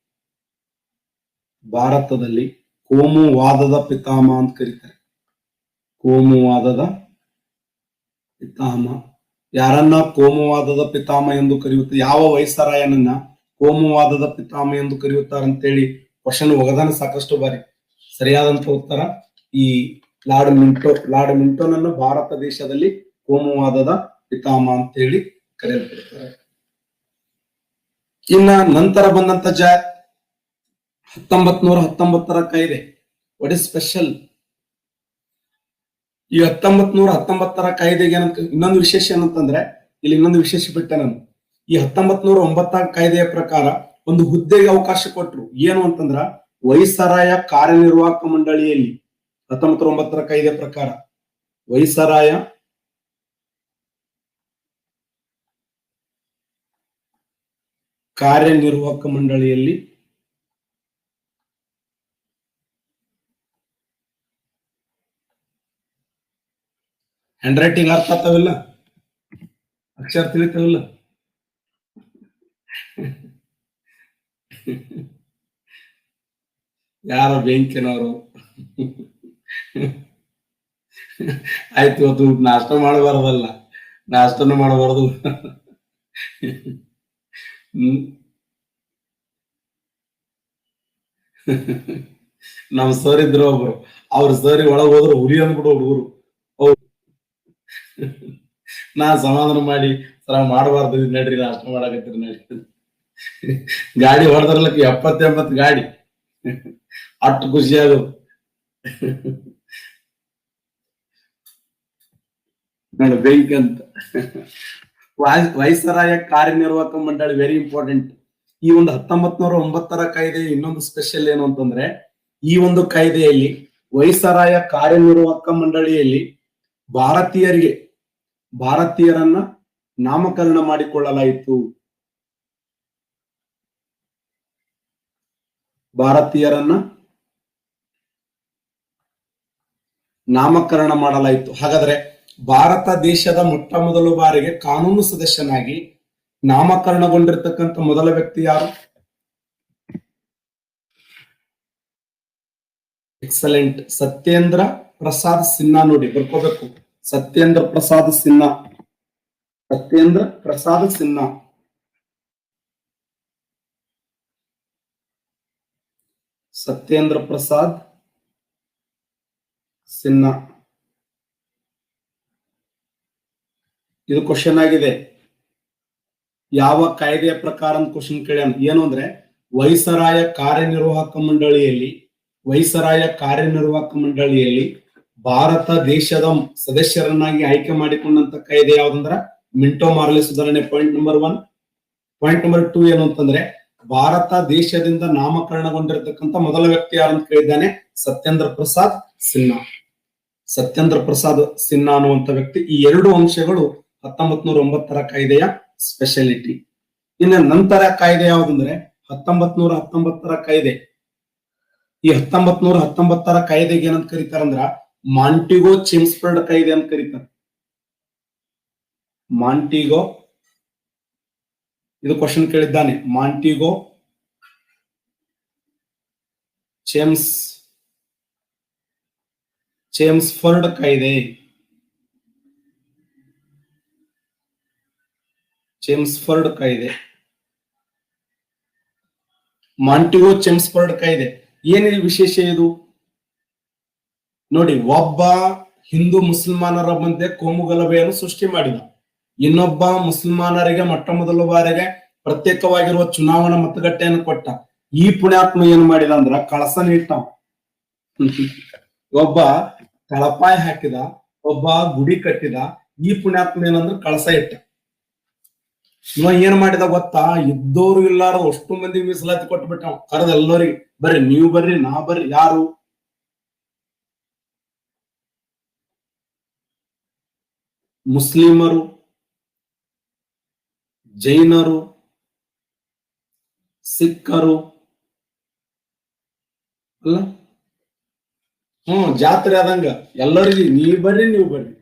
[SPEAKER 1] ಭಾರತದಲ್ಲಿ ಕೋಮುವಾದದ ಪಿತಾಮಹ ಅಂತ ಕರೀತಾರೆ. ಕೋಮುವಾದದ ಪಿತಾಮಹ. ಯಾರನ್ನ ಕೋಮುವಾದದ ಪಿತಾಮಹ ಎಂದು ಕರೆಯುತ್ತೆ? ಯಾವ ವೈಸರಾಯನನ್ನ ಕೋಮುವಾದದ ಪಿತಾಮಹ ಎಂದು ಕರೆಯುತ್ತಾರಂತೇಳಿ ಕ್ವಶನ್ ಒಗದಾನ ಸಾಕಷ್ಟು ಬಾರಿ. ಸರಿಯಾದಂತ ಉತ್ತರ ಈ ಲಾರ್ಡ್ ಮಿಂಟೋನನ್ನು ಭಾರತ ದೇಶದಲ್ಲಿ ಕೋಮುವಾದದ ಪಿತಾಮಹ ಅಂತ ಹೇಳಿ ಕರೆಯಲ್ಪಡ್ತಾರೆ. ಇನ್ನ ನಂತರ ಬಂದಂತ 1919ರ ಕಾಯ್ದೆ. What is special? ಈ 1919ರ ಕಾಯ್ದೆಗೆ ಇನ್ನೊಂದು ವಿಶೇಷ ಏನಂತಂದ್ರೆ, ಇಲ್ಲಿ ಇನ್ನೊಂದು ವಿಶೇಷ ಬಿಟ್ಟೆ ನಾನು. ಈ 1909 ಕಾಯ್ದೆಯ ಪ್ರಕಾರ ಒಂದು ಹುದ್ದೆಗೆ ಅವಕಾಶ ಕೊಟ್ರು. ಏನು ಅಂತಂದ್ರ ವೈಸರಾಯ ಕಾರ್ಯನಿರ್ವಾಹಕ ಮಂಡಳಿಯಲ್ಲಿ 1909ರ ಕಾಯ್ದೆ ಪ್ರಕಾರ ವೈಸರಾಯ ಕಾರ್ಯನಿರ್ವಾಹಕ ಮಂಡಳಿಯಲ್ಲಿ ಹ್ಯಾಂಡ್ ರೈಟಿಂಗ್ ಅರ್ಥ ಆಗ್ತಾವಿಲ್ಲ, ಅಕ್ಷರ ತಿಳಿತಾವಿಲ್ಲ. ಯಾರ ಬೆಂಕಿನವರು? ಆಯ್ತು, ಇವತ್ತು ನಾಷ್ಟ ಮಾಡಬಾರ್ದಲ್ಲ, ನಾಷ್ಟನು ಮಾಡಬಾರ್ದು. ನಮ್ ಸರ್ ಇದ್ರು ಒಬ್ರು, ಅವ್ರ ಸರಿ ಒಳಗ್ ಹೋದ್ರು ಹುಲಿ ಅಂದ್ಬಿಡು ಹುಡುಗರು. ನಾ ಸಮಾಧಾನ ಮಾಡಿ, ಸರ ಮಾಡಬಾರ್ದು, ನಡ್ರಿ ನಾಷ್ಟ ಮಾಡಾಕತ್ತೀರಿ ನಡ್ರಿ. ಗಾಡಿ ಹೊಡೆದ್ರಲಕ್ಕ 70-80 ಗಾಡಿ, ಅಷ್ಟು ಖುಷಿ ಅದು. ಬೆಂಕಿ ಅಂತ. ವೈಸರಾಯ ಕಾರ್ಯನಿರ್ವಾಹಕ ಮಂಡಳಿ ವೆರಿ ಇಂಪಾರ್ಟೆಂಟ್. ಈ ಒಂದು 1909ರ ಕಾಯ್ದೆ ಇನ್ನೊಂದು ಸ್ಪೆಷಲ್ ಏನು ಅಂತಂದ್ರೆ, ಈ ಒಂದು ಕಾಯ್ದೆಯಲ್ಲಿ ವೈಸರಾಯ ಕಾರ್ಯನಿರ್ವಾಹಕ ಮಂಡಳಿಯಲ್ಲಿ ಭಾರತೀಯರನ್ನ ನಾಮಕರಣ ಮಾಡಿಕೊಳ್ಳಲಾಯಿತು. ಭಾರತೀಯರನ್ನ ನಾಮಕರಣ ಮಾಡಲಾಯಿತು. ಹಾಗಾದ್ರೆ ಭಾರತ ದೇಶದ ಮೊಟ್ಟ ಮೊದಲ ಬಾರಿಗೆ ಕಾನೂನು ಸದಸ್ಯನಾಗಿ ನಾಮಕರಣಗೊಂಡಿರ್ತಕ್ಕಂಥ ಮೊದಲ ವ್ಯಕ್ತಿ ಯಾರು? ಎಕ್ಸಲೆಂಟ್, ಸತ್ಯೇಂದ್ರ ಪ್ರಸಾದ್ ಸಿನ್ಹಾ. ನೋಡಿ, ಬರ್ಕೋಬೇಕು, ಸತ್ಯೇಂದ್ರ ಪ್ರಸಾದ್ ಸಿನ್ಹಾ. ಸತ್ಯೇಂದ್ರ ಪ್ರಸಾದ್ ಸಿನ್ಹಾ. ಸತ್ಯೇಂದ್ರ ಪ್ರಸಾದ್ ಸಿನ್ಹಾ. ಇದು ಕ್ವಶನ್ ಆಗಿದೆ. ಯಾವ ಕಾಯ್ದೆಯ ಪ್ರಕಾರ ಅಂತ ಕ್ವಶನ್ ಕೇಳ್ಯಾನ. ಏನು ಅಂದ್ರೆ ವೈಸರಾಯ ಕಾರ್ಯನಿರ್ವಾಹಕ ಮಂಡಳಿಯಲ್ಲಿ ಭಾರತ ದೇಶದ ಸದಸ್ಯರನ್ನಾಗಿ ಆಯ್ಕೆ ಮಾಡಿಕೊಂಡಂತ ಕಾಯ್ದೆ ಯಾವ್ದಂದ್ರ ಮಿಂಟೋ ಮಾರ್ಲೆ ಸುಧಾರಣೆ. Point number 1. ಪಾಯಿಂಟ್ ನಂಬರ್ 2 ಏನು ಅಂತಂದ್ರೆ ಭಾರತ ದೇಶದಿಂದ ನಾಮಕರಣಗೊಂಡಿರತಕ್ಕಂತ ಮೊದಲ ವ್ಯಕ್ತಿ ಯಾರು ಅಂತ ಕೇಳಿದ್ದಾನೆ, ಸತ್ಯೇಂದ್ರ ಪ್ರಸಾದ್ ಸಿನ್ಹಾ. ಸತ್ಯೇಂದ್ರ ಪ್ರಸಾದ್ ಸಿನ್ಹಾ ಅನ್ನುವಂತ ವ್ಯಕ್ತಿ. ಈ ಎರಡು ಅಂಶಗಳು 1909 ಕಾಯ್ದೆಯ ಸ್ಪೆಷಾಲಿಟಿ. ಇನ್ನು ನಂತರ ಕಾಯ್ದೆ ಯಾವ್ದಂದ್ರೆ 1919 ಕಾಯ್ದೆ. ಈ 1919 ಕಾಯ್ದೆಗೆ ಏನಂತ ಕರೀತಾರಂದ್ರ ಮಾಂಟಿಗೋ ಚೆಮ್ಸ್ಫರ್ಡ್ ಕಾಯ್ದೆ ಅಂತ ಕರೀತಾರೆ. ಮಾಂಟಿಗೋ, ಇದು ಕ್ವಶನ್ ಕೇಳಿದ್ದಾನೆ, ಮಾಂಟಿಗೋ ಚೆಮ್ಸ್ಫರ್ಡ್ ಕಾಯ್ದೆ. ಚೆಮ್ಸ್ಫರ್ಡ್ ಕಾಯ್ದೆ, ಮಾಂಟಿಗೋ ಚೆಮ್ಸ್ಫರ್ಡ್ ಕಾಯ್ದೆ. ಏನಿದೆ ವಿಶೇಷ ಇದು ನೋಡಿ. ಒಬ್ಬ ಹಿಂದೂ ಮುಸಲ್ಮಾನರ ಮಧ್ಯೆ ಕೋಮುಗಲಭೆಯನ್ನು ಸೃಷ್ಟಿ ಮಾಡಿದ. ಇನ್ನೊಬ್ಬ ಮುಸಲ್ಮಾನರಿಗೆ ಮೊಟ್ಟ ಮೊದಲ ಬಾರಿಗೆ ಪ್ರತ್ಯೇಕವಾಗಿರುವ ಚುನಾವಣಾ ಮತಗಟ್ಟೆಯನ್ನು ಕೊಟ್ಟ. ಈ ಪುಣ್ಯಾತ್ಮ ಏನ್ ಮಾಡಿದ ಅಂದ್ರ ಕಳಸ ಇಟ್ಟ. ಒಬ್ಬ ತಳಪಾಯ ಹಾಕಿದ, ಒಬ್ಬ ಗುಡಿ ಕಟ್ಟಿದ. ಈ ಪುಣ್ಯಾತ್ಮ ಏನಂದ್ರ ಕಳಸ ಇಟ್ಟ. ಇವ ಏನ್ ಮಾಡಿದ ಗೊತ್ತಾ, ಇದ್ದೋರು ಇಲ್ಲಾರು ಅಷ್ಟು ಮಂದಿ ಮೀಸಲಾತಿ ಕೊಟ್ಬಿಟ್ಟ. ಕರೆದ ಎಲ್ಲರಿಗೆ ಬರ್ರಿ, ನೀವು ಬರ್ರಿ, ನಾ ಬರ್ರಿ. ಯಾರು? ಮುಸ್ಲಿಮರು, ಜೈನರು, ಸಿಖ್ಖರು ಅಲ್ಲ, ಜಾತ್ರೆ ಆದಂಗ ಎಲ್ಲರಿಗೆ ನೀವು ಬರ್ರಿ, ನೀವು ಬರ್ರಿ.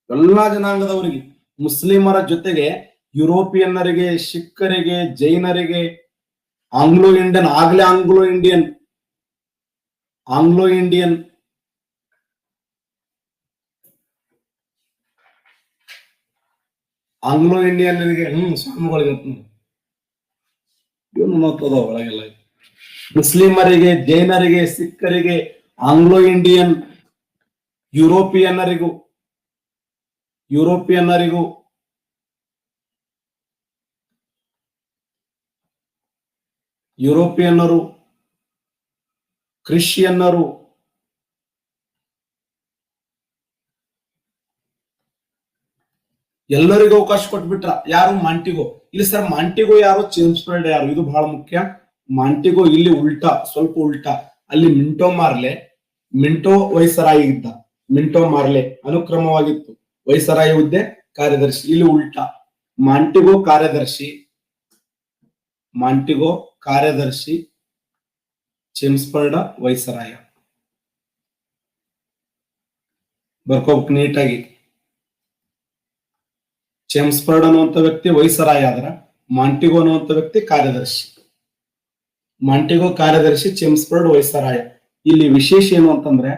[SPEAKER 1] ಎಲ್ಲಾ ಜನಾಂಗದವರಿಗೆ, ಮುಸ್ಲಿಮರ ಜೊತೆಗೆ ಯುರೋಪಿಯನ್ನರಿಗೆ, ಸಿಖ್ಖರಿಗೆ, ಜೈನರಿಗೆ, ಆಂಗ್ಲೋ ಇಂಡಿಯನ್, ಆಗ್ಲೇ ಆಂಗ್ಲೋ ಇಂಡಿಯನ್ ಸ್ವಾಮಿಗಳಿಗೆ ಒಳಗೆಲ್ಲ. ಮುಸ್ಲಿಮರಿಗೆ, ಜೈನರಿಗೆ, ಸಿಖ್ಖರಿಗೆ, ಆಂಗ್ಲೋ ಇಂಡಿಯನ್, ಯುರೋಪಿಯನ್ನರಿಗೂ ಯುರೋಪಿಯನ್ನರು, ಕ್ರಿಶ್ಚಿಯನ್ನರು, ಎಲ್ಲರಿಗೂ ಅವಕಾಶ ಕೊಟ್ಬಿಟ್ರ. ಯಾರು? ಮಾಂಟಿಗೋ. ಇಲ್ಲಿ ಸರ್ ಮಾಂಟಿಗೋ ಯಾರು, ಚೆಮ್ಸ್ಫರ್ಡ್ ಯಾರು? ಇದು ಬಹಳ ಮುಖ್ಯ. ಮಾಂಟಿಗೋ ಇಲ್ಲಿ ಉಲ್ಟಾ, ಸ್ವಲ್ಪ ಉಲ್ಟಾ. ಅಲ್ಲಿ ಮಿಂಟೋ ವೈಸರಾಯಿ ಇದ್ದ. ಮಿಂಟೋ ಮಾರ್ಲೆ ಅನುಕ್ರಮವಾಗಿತ್ತು. ವೈಸರಾಯಿ ಹುದ್ದೆ ಕಾರ್ಯದರ್ಶಿ. ಇಲ್ಲಿ ಉಲ್ಟಾ, ಮಾಂಟಿಗೋ ಕಾರ್ಯದರ್ಶಿ, ಚೆಮ್ಸ್ಫರ್ಡ್ ವೈಸರಾಯ. ಬರ್ಕೋಬೇಕು ನೀಟಾಗಿ. ಚೆಮ್ಸ್ಫರ್ಡ್ ಅನ್ನುವಂತ ವ್ಯಕ್ತಿ ವೈಸರಾಯ ಆದ್ರ, ಮಾಂಟಿಗೋ ಅನ್ನುವಂತ ವ್ಯಕ್ತಿ ಕಾರ್ಯದರ್ಶಿ. ಮಾಂಟಿಗೋ ಕಾರ್ಯದರ್ಶಿ, ಚೆಮ್ಸ್ಫರ್ಡ್ ವೈಸರಾಯ. ಇಲ್ಲಿ ವಿಶೇಷ ಏನು ಅಂತಂದ್ರೆ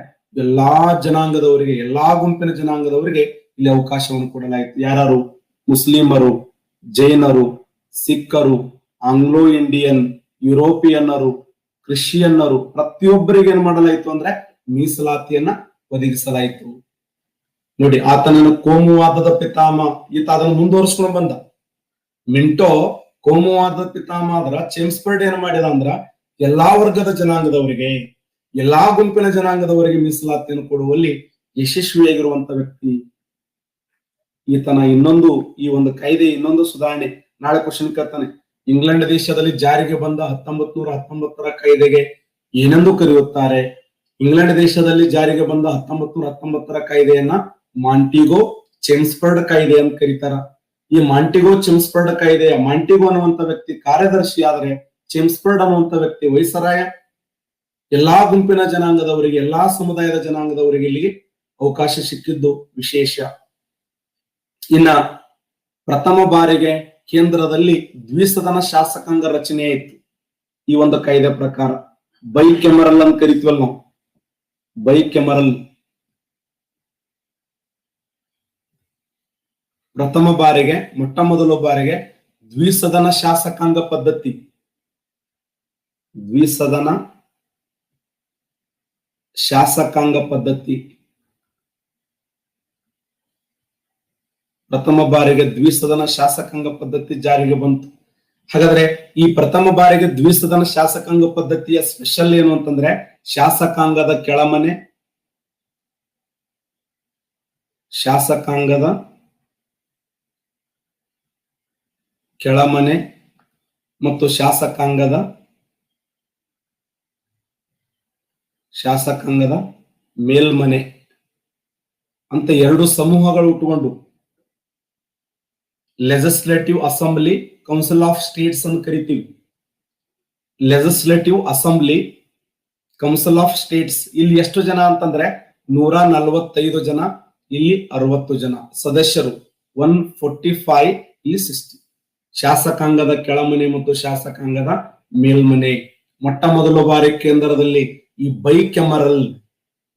[SPEAKER 1] ಎಲ್ಲಾ ಜನಾಂಗದವರಿಗೆ, ಎಲ್ಲಾ ಗುಂಪಿನ ಜನಾಂಗದವರಿಗೆ ಇಲ್ಲಿ ಅವಕಾಶವನ್ನು ಕೊಡಲಾಯಿತು. ಯಾರು? ಮುಸ್ಲಿಮರು, ಜೈನರು, ಸಿಖ್ಖರು, ಆಂಗ್ಲೋ ಇಂಡಿಯನ್, ಯುರೋಪಿಯನ್ನರು, ಕ್ರಿಶ್ಚಿಯನ್ನರು, ಪ್ರತಿಯೊಬ್ಬರಿಗೆ ಏನ್ ಮಾಡಲಾಯಿತು ಅಂದ್ರೆ ಮೀಸಲಾತಿಯನ್ನ ಒದಗಿಸಲಾಯಿತು. ನೋಡಿ, ಆತನನ್ನು ಕೋಮುವಾದದ ಪಿತಾಮಹ. ಈತ ಅದನ್ನು ಮುಂದುವರಿಸ್ಕೊಂಡು ಬಂದ. ಮಿಂಟೋ ಕೋಮುವಾದದ ಪಿತಾಮಹ ಆದ್ರ, ಚೆಮ್ಸ್ಫರ್ಡ್ ಏನ್ ಮಾಡಿದ ಅಂದ್ರ ಎಲ್ಲಾ ವರ್ಗದ ಜನಾಂಗದವರಿಗೆ, ಎಲ್ಲಾ ಗುಂಪಿನ ಜನಾಂಗದವರಿಗೆ ಮೀಸಲಾತಿಯನ್ನು ಕೊಡುವಲ್ಲಿ ಯಶಸ್ವಿಯಾಗಿರುವಂತ ವ್ಯಕ್ತಿ ಈತನ. ಈ ಒಂದು ಕಾಯ್ದೆ ಇನ್ನೊಂದು ಸುಧಾರಣೆ. ನಾಳೆ ಕ್ವಶನ್ ಕೇಳ್ತಾನೆ, ಇಂಗ್ಲೆಂಡ್ ದೇಶದಲ್ಲಿ ಜಾರಿಗೆ ಬಂದ 1919 ಕಾಯ್ದೆಗೆ ಏನೆಂದು ಕರೆಯುತ್ತಾರೆ? ಇಂಗ್ಲೆಂಡ್ ದೇಶದಲ್ಲಿ ಜಾರಿಗೆ ಬಂದ 1919 ಕಾಯ್ದೆಯನ್ನ ಮಾಂಟಿಗೋ ಚೆಮ್ಸ್ಫರ್ಡ್ ಕಾಯ್ದೆ ಅಂತ ಕರೀತಾರ. ಈ ಮಾಂಟಿಗೋ ಚೆಮ್ಸ್ಫರ್ಡ್ ಕಾಯ್ದೆಯ ಮಾಂಟಿಗೋ ಅನ್ನುವಂತ ವ್ಯಕ್ತಿ ಕಾರ್ಯದರ್ಶಿ ಆದ್ರೆ, ಚೆಮ್ಸ್ಫರ್ಡ್ ಅನ್ನುವಂತ ವ್ಯಕ್ತಿ ವೈಸರಾಯ. ಎಲ್ಲಾ ಗುಂಪಿನ ಜನಾಂಗದವರಿಗೆ, ಎಲ್ಲಾ ಸಮುದಾಯದ ಜನಾಂಗದವರಿಗೆ ಇಲ್ಲಿಗೆ ಅವಕಾಶ ಸಿಕ್ಕಿದ್ದು ವಿಶೇಷ. ಇನ್ನ ಪ್ರಥಮ ಬಾರಿಗೆ ಕೇಂದ್ರದಲ್ಲಿ ದ್ವಿಸದನ ಶಾಸಕಾಂಗ ರಚನೆ ಆಯಿತು. ಈ ಒಂದು ಕಾಯ್ದೆ ಪ್ರಕಾರ ಬೈ ಕೆಮರಲ್ ಅಂತ ಕರಿತೀವಲ್ಲ ನಾವು, ಬೈ ಕೆಮರಲ್. ಮೊಟ್ಟ ಮೊದಲ ಬಾರಿಗೆ ದ್ವಿಸದನ ಶಾಸಕಾಂಗ ಪದ್ಧತಿ, ಪ್ರಥಮ ಬಾರಿಗೆ ದ್ವಿಸದನ ಶಾಸಕಾಂಗ ಪದ್ಧತಿ ಜಾರಿಗೆ ಬಂತು. ಹಾಗಾದ್ರೆ ಈ ಪ್ರಥಮ ಬಾರಿಗೆ ದ್ವಿಸದನ ಶಾಸಕಾಂಗ ಪದ್ಧತಿಯ ಸ್ಪೆಷಲ್ ಏನು ಅಂತಂದ್ರೆ, ಶಾಸಕಾಂಗದ ಕೆಳಮನೆ ಮತ್ತು ಶಾಸಕಾಂಗದ ಮೇಲ್ಮನೆ ಅಂತ ಎರಡು ಸಮೂಹಗಳು ಉಟ್ಕೊಂಡು legislative assembly, council of states ಅಂತ ಕರಿತೀವಿ. Legislative assembly, council of states ಇಲ್ಲಿ ಎಷ್ಟು ಜನ ಅಂತಂದ್ರೆ 145 ಜನ, ಇಲ್ಲಿ 60 ಜನ ಸದಸ್ಯರು. 145, ಇಲ್ಲಿ 60. ಶಾಸಕಾಂಗದ ಕೆಳಮನೆ ಮತ್ತು ಶಾಸಕಾಂಗದ ಮೇಲ್ಮನೆ. ಮೊಟ್ಟ ಮೊದಲ ಬಾರಿ ಕೇಂದ್ರದಲ್ಲಿ ಈ ಬೈಕೆಮರಲ್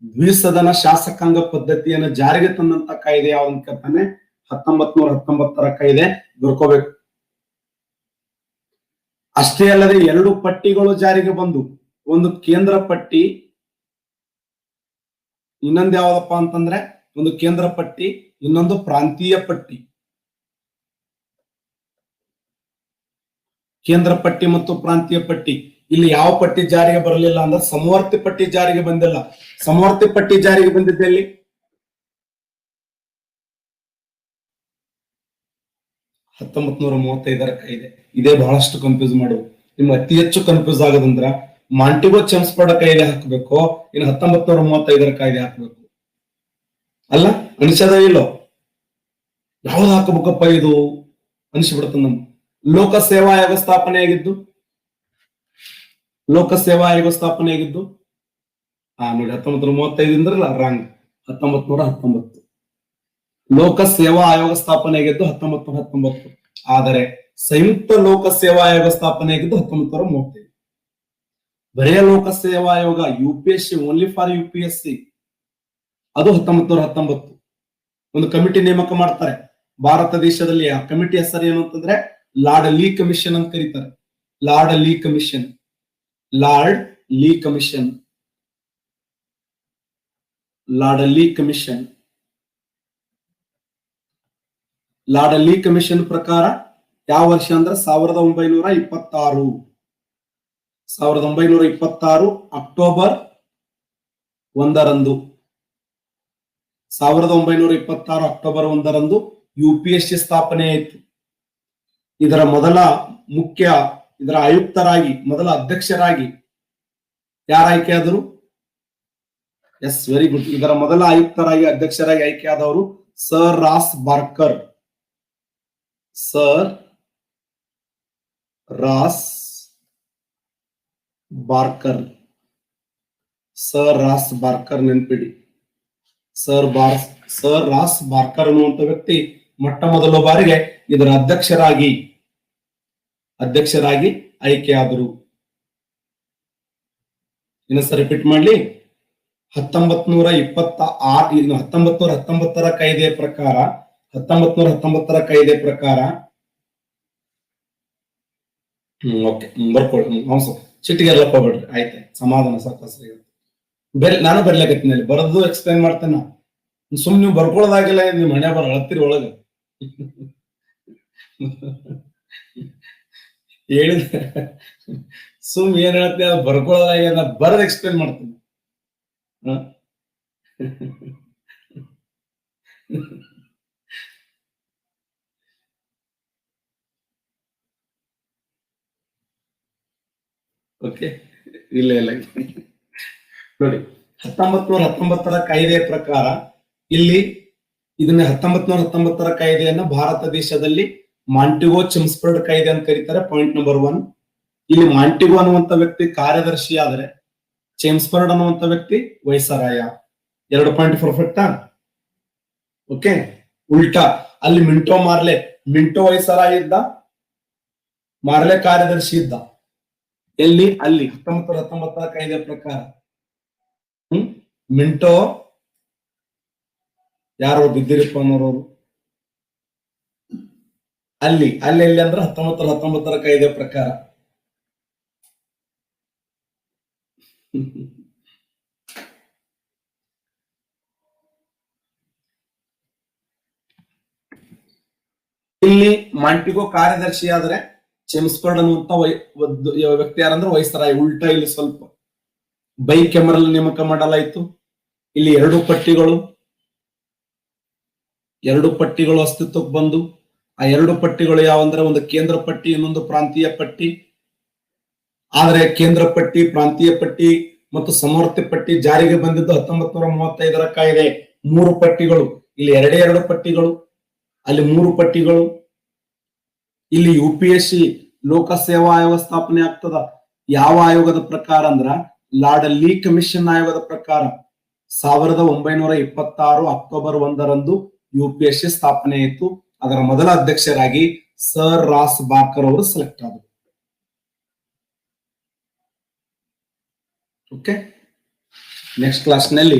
[SPEAKER 1] ದ್ವಿಸದನ ಶಾಸಕಾಂಗ ಪದ್ಧತಿಯನ್ನು ಜಾರಿಗೆ ತಂದಂತ ಕಾಯ್ದೆ ಯಾವ್ದು ಕೇಳ್ತಾನೆ? 1919 ಕಾಯ್ದೆ. ಬರ್ಕೋಬೇಕು. ಅಷ್ಟೇ ಅಲ್ಲದೆ 2 ಪಟ್ಟಿಗಳು ಜಾರಿಗೆ ಬಂದು, ಒಂದು ಕೇಂದ್ರ ಪಟ್ಟಿ, ಇನ್ನೊಂದು ಯಾವ್ದಪ್ಪ ಅಂತಂದ್ರೆ ಒಂದು ಕೇಂದ್ರ ಪಟ್ಟಿ, ಇನ್ನೊಂದು ಪ್ರಾಂತೀಯ ಪಟ್ಟಿ. ಕೇಂದ್ರ ಪಟ್ಟಿ ಮತ್ತು ಪ್ರಾಂತೀಯ ಪಟ್ಟಿ. ಇಲ್ಲಿ ಯಾವ ಪಟ್ಟಿ ಜಾರಿಗೆ ಬರಲಿಲ್ಲ ಅಂದ್ರೆ ಸಮವರ್ತಿ ಪಟ್ಟಿ ಜಾರಿಗೆ ಬಂದಿಲ್ಲ. ಸಮವರ್ತಿ ಪಟ್ಟಿ ಜಾರಿಗೆ ಬಂದಿದ್ದಲ್ಲಿ 1935 ಕಾಯ್ದೆ. ಇದೇ ಬಹಳಷ್ಟು ಕನ್ಫ್ಯೂಸ್ ಮಾಡುದು. ನಿಮ್ಗೆ ಅತಿ ಹೆಚ್ಚು ಕನ್ಫ್ಯೂಸ್ ಆಗೋದಂದ್ರ ಮಾಂಟಿಗೋ ಚೆಮ್ಸ್ಫರ್ಡ್ ಕಾಯ್ದೆ ಹಾಕ್ಬೇಕು, ಇನ್ನು 1935 ಕಾಯ್ದೆ ಹಾಕ್ಬೇಕು. ಅಲ್ಲ ಅನಿಸದ ಇಲ್ಲೋ? ಯಾವ್ದು ಹಾಕಬೇಕಪ್ಪ ಇದು ಅನಿಸ್ಬಿಡುತ್ತ ನಮ್ಗೆ. ಲೋಕಸೇವಾ ಆಯೋಗ ಸ್ಥಾಪನೆ ಆಗಿದ್ದು ನೋಡಿ 1935 ಅಂದ್ರಲ್ಲ ರಾಂಗ್. 1919 ಲೋಕಸೇವಾ ಆಯೋಗ ಸ್ಥಾಪನೆ ಆಗಿದ್ದು 1919. ಆದರೆ ಸಂಯುಕ್ತ ಲೋಕಸೇವಾ ಆಯೋಗ ಸ್ಥಾಪನೆ ಆಗಿದ್ದು 1935. ಬರೇ ಲೋಕಸೇವಾ ಆಯೋಗ UPSC, ಓನ್ಲಿ ಫಾರ್ UPSC, ಅದು 1919. ಒಂದು ಕಮಿಟಿ ನೇಮಕ ಮಾಡ್ತಾರೆ ಭಾರತ ದೇಶದಲ್ಲಿ. ಆ ಕಮಿಟಿ ಹೆಸರು ಏನು ಅಂತಂದ್ರೆ ಲಾರ್ಡ್ ಲೀ ಕಮಿಷನ್ ಅಂತ ಕರೀತಾರೆ. Lord Lee commission. Lord Lee commission ಪ್ರಕಾರ ಯಾವ ವರ್ಷ ಅಂದ್ರೆ 1926 ಅಕ್ಟೋಬರ್ 1ರಂದು 1926 ಅಕ್ಟೋಬರ್ 1ರಂದು UPSC ಸ್ಥಾಪನೆ ಆಯಿತು. ಇದರ ಆಯುಕ್ತರಾಗಿ, ಮೊದಲ ಅಧ್ಯಕ್ಷರಾಗಿ ಯಾರು ಆಯ್ಕೆಯಾದರು? Yes, very good. ಇದರ ಮೊದಲ ಆಯುಕ್ತರಾಗಿ, ಅಧ್ಯಕ್ಷರಾಗಿ ಆಯ್ಕೆಯಾದವರು ಸರ್ ರಾಸ್ ಬಾರ್ಕರ್. ನೆನ್ಪಿಡಿ. ಸರ್ ರಾಸ್ ಬಾರ್ಕರ್ ಅನ್ನುವಂತ ವ್ಯಕ್ತಿ ಮೊಟ್ಟ ಮೊದಲ ಬಾರಿಗೆ ಇದರ ಅಧ್ಯಕ್ಷರಾಗಿ ಆಯ್ಕೆಯಾದರು. ಇನ್ನೊಂದ್ಸ ರಿಪೀಟ್ ಮಾಡ್ಲಿ. 1919 ಕಾಯ್ದೆಯ ಪ್ರಕಾರ 1919 ಕಾಯ್ದೆ ಪ್ರಕಾರ ಓಕೆ, ಬರ್ಕೊಳ್ಳಿ. ಸಿಟ್ಟಿಗೆ ಎಲ್ಲ ಹೋಗ್ಬೇಡ್ರಿ, ಆಯ್ತು, ಸಮಾಧಾನ ಸಾಕಸ್ರಿ. ನಾನು ಬರ್ಲಿಕತ್ತೀನಿ, ಅಲ್ಲಿ ಬರದು ಎಕ್ಸ್ಪ್ಲೈನ್ ಮಾಡ್ತೇನೆ. ಸುಮ್ ನೀವು ಬರ್ಕೊಳ್ಳೋದಾಗಿಲ್ಲ, ನಿಮ್ ಮನೆ ಬರ ಹತ್ತಿರ ಒಳಗೆ ಹೇಳಿದ ಸುಮ್ ಏನ್ ಹೇಳ್ತೀನಿ ಅದು ಬರ್ಕೊಳ್ಳೋದಾಗಿ ನಾ ಬರದ್ ಎಕ್ಸ್ಪ್ಲೇನ್ ಮಾಡ್ತೀನಿ. ಓಕೆ, ಇಲ್ಲ ನೋಡಿ. 1919 ಕಾಯ್ದೆಯ ಪ್ರಕಾರ ಇಲ್ಲಿ ಇದನ್ನ 1919 ಕಾಯ್ದೆಯನ್ನ ಭಾರತ ದೇಶದಲ್ಲಿ ಮಾಂಟಿಗೋ ಚೆಮ್ಸ್ಫರ್ಡ್ ಕಾಯ್ದೆ ಅಂತ ಕರೀತಾರೆ. Point number 1. ಇಲ್ಲಿ ಮಾಂಟಿಗೋ ಅನ್ನುವಂತ ವ್ಯಕ್ತಿ ಕಾರ್ಯದರ್ಶಿ ಆದರೆ ಚೆಮ್ಸ್ಫರ್ಡ್ ಅನ್ನುವಂತ ವ್ಯಕ್ತಿ ವೈಸರಾಯ. 2 ಪಾಯಿಂಟ್ ಪರ್ಫೆಕ್ಟಾ? ಓಕೆ. ಉಲ್ಟಾ ಅಲ್ಲಿ ಮಿಂಟೋ ವೈಸರಾಯ ಇದ್ದ, ಮಾರ್ಲೆ ಕಾರ್ಯದರ್ಶಿ ಇದ್ದ. ಎಲ್ಲಿ? ಅಲ್ಲಿ 1919 ಕಾಯ್ದೆ ಪ್ರಕಾರ ಮಿಂಟೋ ಯಾರು ಬಿದ್ದಿರಿಪ್ಪ ಅನ್ನೋರು ಅಲ್ಲಿ ಎಲ್ಲಿ ಅಂದ್ರೆ 1919 ಕಾಯ್ದೆ ಪ್ರಕಾರ. ಇಲ್ಲಿ ಮಾಂಟಿಗೋ ಕಾರ್ಯದರ್ಶಿ ಆದ್ರೆ ಚೆಮ್ಸ್ಫರ್ಡ್ ಅನ್ನುವಂತ ವ್ಯಕ್ತಿ ಯಾರಂದ್ರೆ ವೈಸರಾಯ್. ಉಲ್ಟಾ ಇಲ್ಲಿ ಸ್ವಲ್ಪ ಬೈ ಕೆಮರಲ್ ನೇಮಕ ಮಾಡಲಾಯಿತು. ಇಲ್ಲಿ 2 ಪಟ್ಟಿಗಳು ಅಸ್ತಿತ್ವಕ್ಕೆ ಬಂದು ಆ ಎರಡು ಪಟ್ಟಿಗಳು ಯಾವಂದ್ರೆ ಒಂದು ಕೇಂದ್ರ ಪಟ್ಟಿ, ಇನ್ನೊಂದು ಪ್ರಾಂತೀಯ ಪಟ್ಟಿ. ಆದ್ರೆ ಕೇಂದ್ರ ಪಟ್ಟಿ, ಪ್ರಾಂತೀಯ ಪಟ್ಟಿ ಮತ್ತು ಸಮವರ್ತಿ ಪಟ್ಟಿ ಜಾರಿಗೆ ಬಂದಿದ್ದು 1935ರ ಕಾಯ್ದೆ. 3 ಪಟ್ಟಿಗಳು, ಇಲ್ಲಿ ಎರಡು ಪಟ್ಟಿಗಳು, ಅಲ್ಲಿ 3 ಪಟ್ಟಿಗಳು. ಇಲ್ಲಿ UPSC ಲೋಕ ಸೇವಾ ಆಯೋಗ ಸ್ಥಾಪನೆ ಆಗ್ತದ. ಯಾವ ಆಯೋಗದ ಪ್ರಕಾರ ಅಂದ್ರ ಲಾರ್ಡ್ ಲೀ ಕಮಿಷನ್ ಆಯೋಗದ ಪ್ರಕಾರ 1926 ಅಕ್ಟೋಬರ್ 1ರಂದು UPSC ಸ್ಥಾಪನೆ ಆಯಿತು. ಅದರ ಮೊದಲ ಅಧ್ಯಕ್ಷರಾಗಿ ಸರ್ ರಾಸ್ ಬಾರ್ಕರ್ ಅವರು ಸೆಲೆಕ್ಟ್ ಆದರು. ಓಕೆ, ನೆಕ್ಸ್ಟ್ ಕ್ಲಾಸ್ ನಲ್ಲಿ